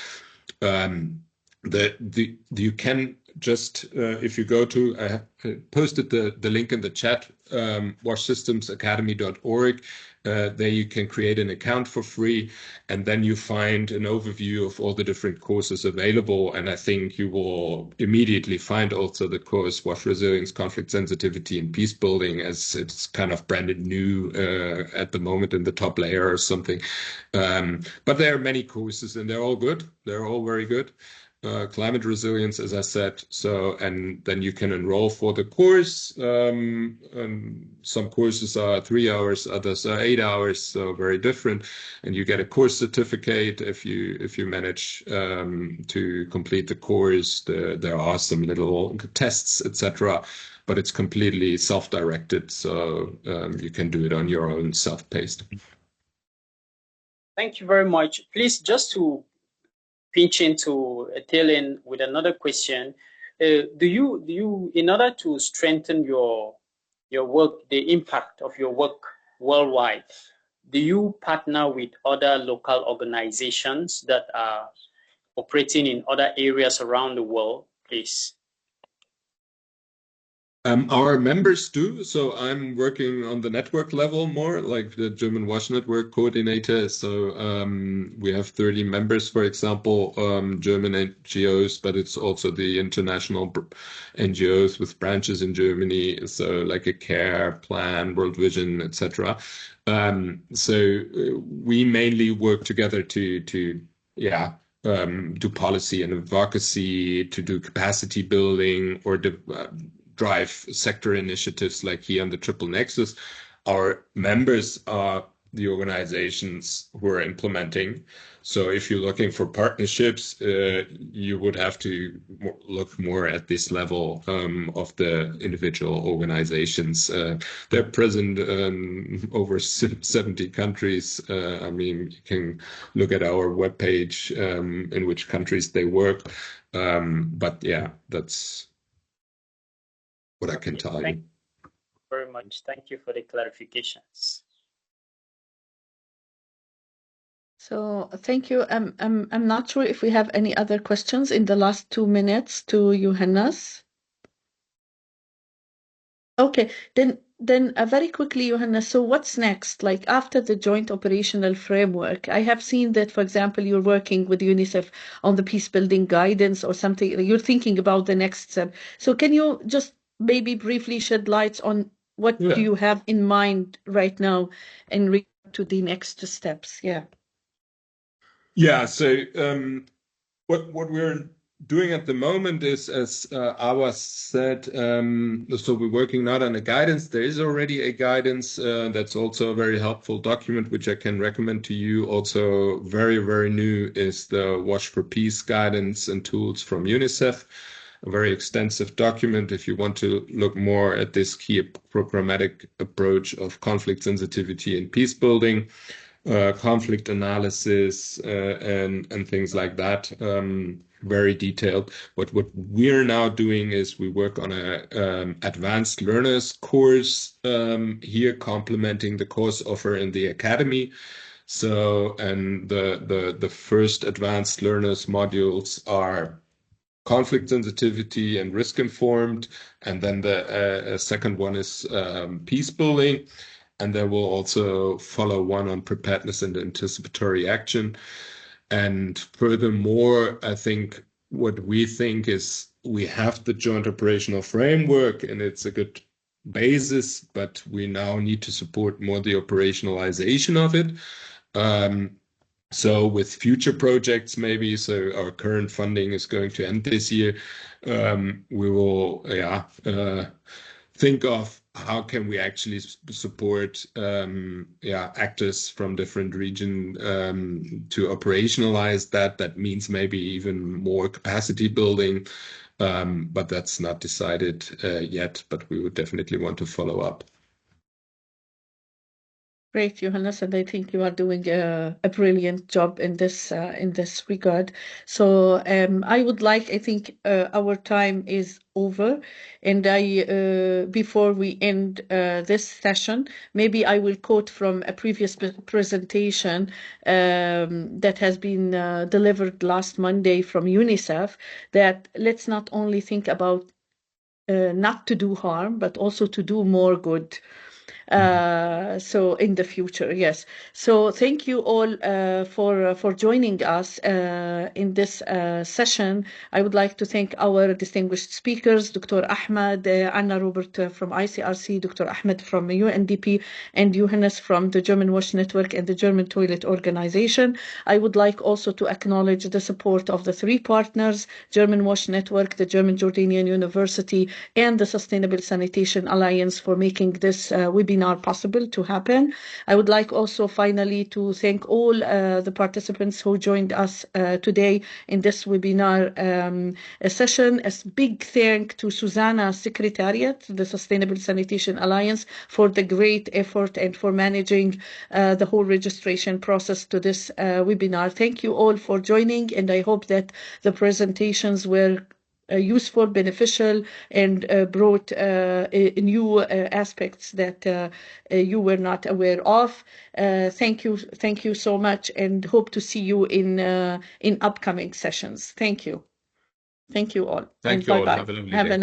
Speaker 6: You can just, if you go to, I posted the link in the chat, washsystemsacademy.org. There you can create an account for free, and then you find an overview of all the different courses available. And I think you will immediately find also the course Wash Resilience, Conflict Sensitivity, and Peacebuilding, as it's kind of branded new at the moment in the top layer or something. But there are many courses, and they're all good. They're all very good. Climate resilience, as I said. So, and then you can enroll for the course. Some courses are 3 hours, others are 8 hours, so very different. And you get a course certificate if you manage to complete the course. There are some little tests, etc. But it's completely self-directed, so you can do it on your own, self-paced.
Speaker 5: Thank you very much. Please, just to pinch into a tail end with another question. Do you, in order to strengthen your work, the impact of your work worldwide, do you partner with other local organizations that are operating in other areas around the world, please?
Speaker 6: Our members do. So I'm working on the network level more, like the German Wash Network coordinator. So we have 30 members, for example, German NGOs, but it's also the international NGOs with branches in Germany. So like a CARE, Plan, World Vision, etc. So we mainly work together to do policy and advocacy, to do capacity building, or drive sector initiatives like here on the Triple Nexus. Our members are the organizations who are implementing. So if you're looking for partnerships, you would have to look more at this level of the individual organizations. They're present over 70 countries. I mean, you can look at our webpage in which countries they work. But yeah, that's what I can tell you.
Speaker 5: Thank you very much. Thank you for the clarifications.
Speaker 1: So thank you. I'm not sure if we have any other questions in the last 2 minutes to Johannes. Okay, then very quickly, Johannes, so what's next? Like after the joint operational framework, I have seen that, for example, you're working with UNICEF on the peacebuilding guidance or something. You're thinking about the next step. So can you just maybe briefly shed lights on what do you have in mind right now in regard to the next steps?
Speaker 6: Yeah, so what we're doing at the moment is, as Awas said, so we're working not on a guidance. There is already a guidance that's also a very helpful document, which I can recommend to you. Also very, very new is the Wash for Peace guidance and tools from UNICEF. A very extensive document if you want to look more at this key programmatic approach of conflict sensitivity and peace building. Conflict analysis and things like that. very detailed. What we're now doing is we work on a advanced learners course here, complementing the course offer in the academy. So, and the first advanced learners modules are conflict sensitivity and risk informed, and then the second one is peace building, and there will also follow one on preparedness and anticipatory action. And furthermore, I think what we think is we have the joint operational framework and it's a good basis, but we now need to support more the operationalization of it. So with future projects, maybe, so our current funding is going to end this year, we will think of how can we actually support actors from different regions to operationalize that. That means maybe even more capacity building, but that's not decided yet, but we would definitely want to follow up.
Speaker 1: Great, Johannes, and I think you are doing a brilliant job in this regard. So I would like, I think our time is over, and before we end this session, maybe I will quote from a previous presentation that has been delivered last Monday from UNICEF, that let's not only think about not to do harm, but also to do more good. So in the future, yes. So thank you all for joining us in this session. I would like to thank our distinguished speakers, Dr. Ahmad, Anna Rubert from ICRC, Dr. Ahmad from UNDP, and Johannes from the German Wash Network and the German Toilet Organization. I would like also to acknowledge the support of the three partners, German Wash Network, the German Jordanian University, and the Sustainable Sanitation Alliance for making this webinar possible to happen. I would like also finally to thank all the participants who joined us today in this webinar session. A big thank to Susanna Secretariat, the Sustainable Sanitation Alliance, for the great effort and for managing the whole registration process to this webinar. Thank you all for joining, and I hope that the presentations were useful, beneficial, and brought new aspects that you were not aware of. Thank you so much, and hope to see you in upcoming sessions. Thank you all.
Speaker 3: Thank you all.
Speaker 1: Bye-bye.
Speaker 3: Have a lovely
Speaker 1: Have
Speaker 3: day.
Speaker 1: a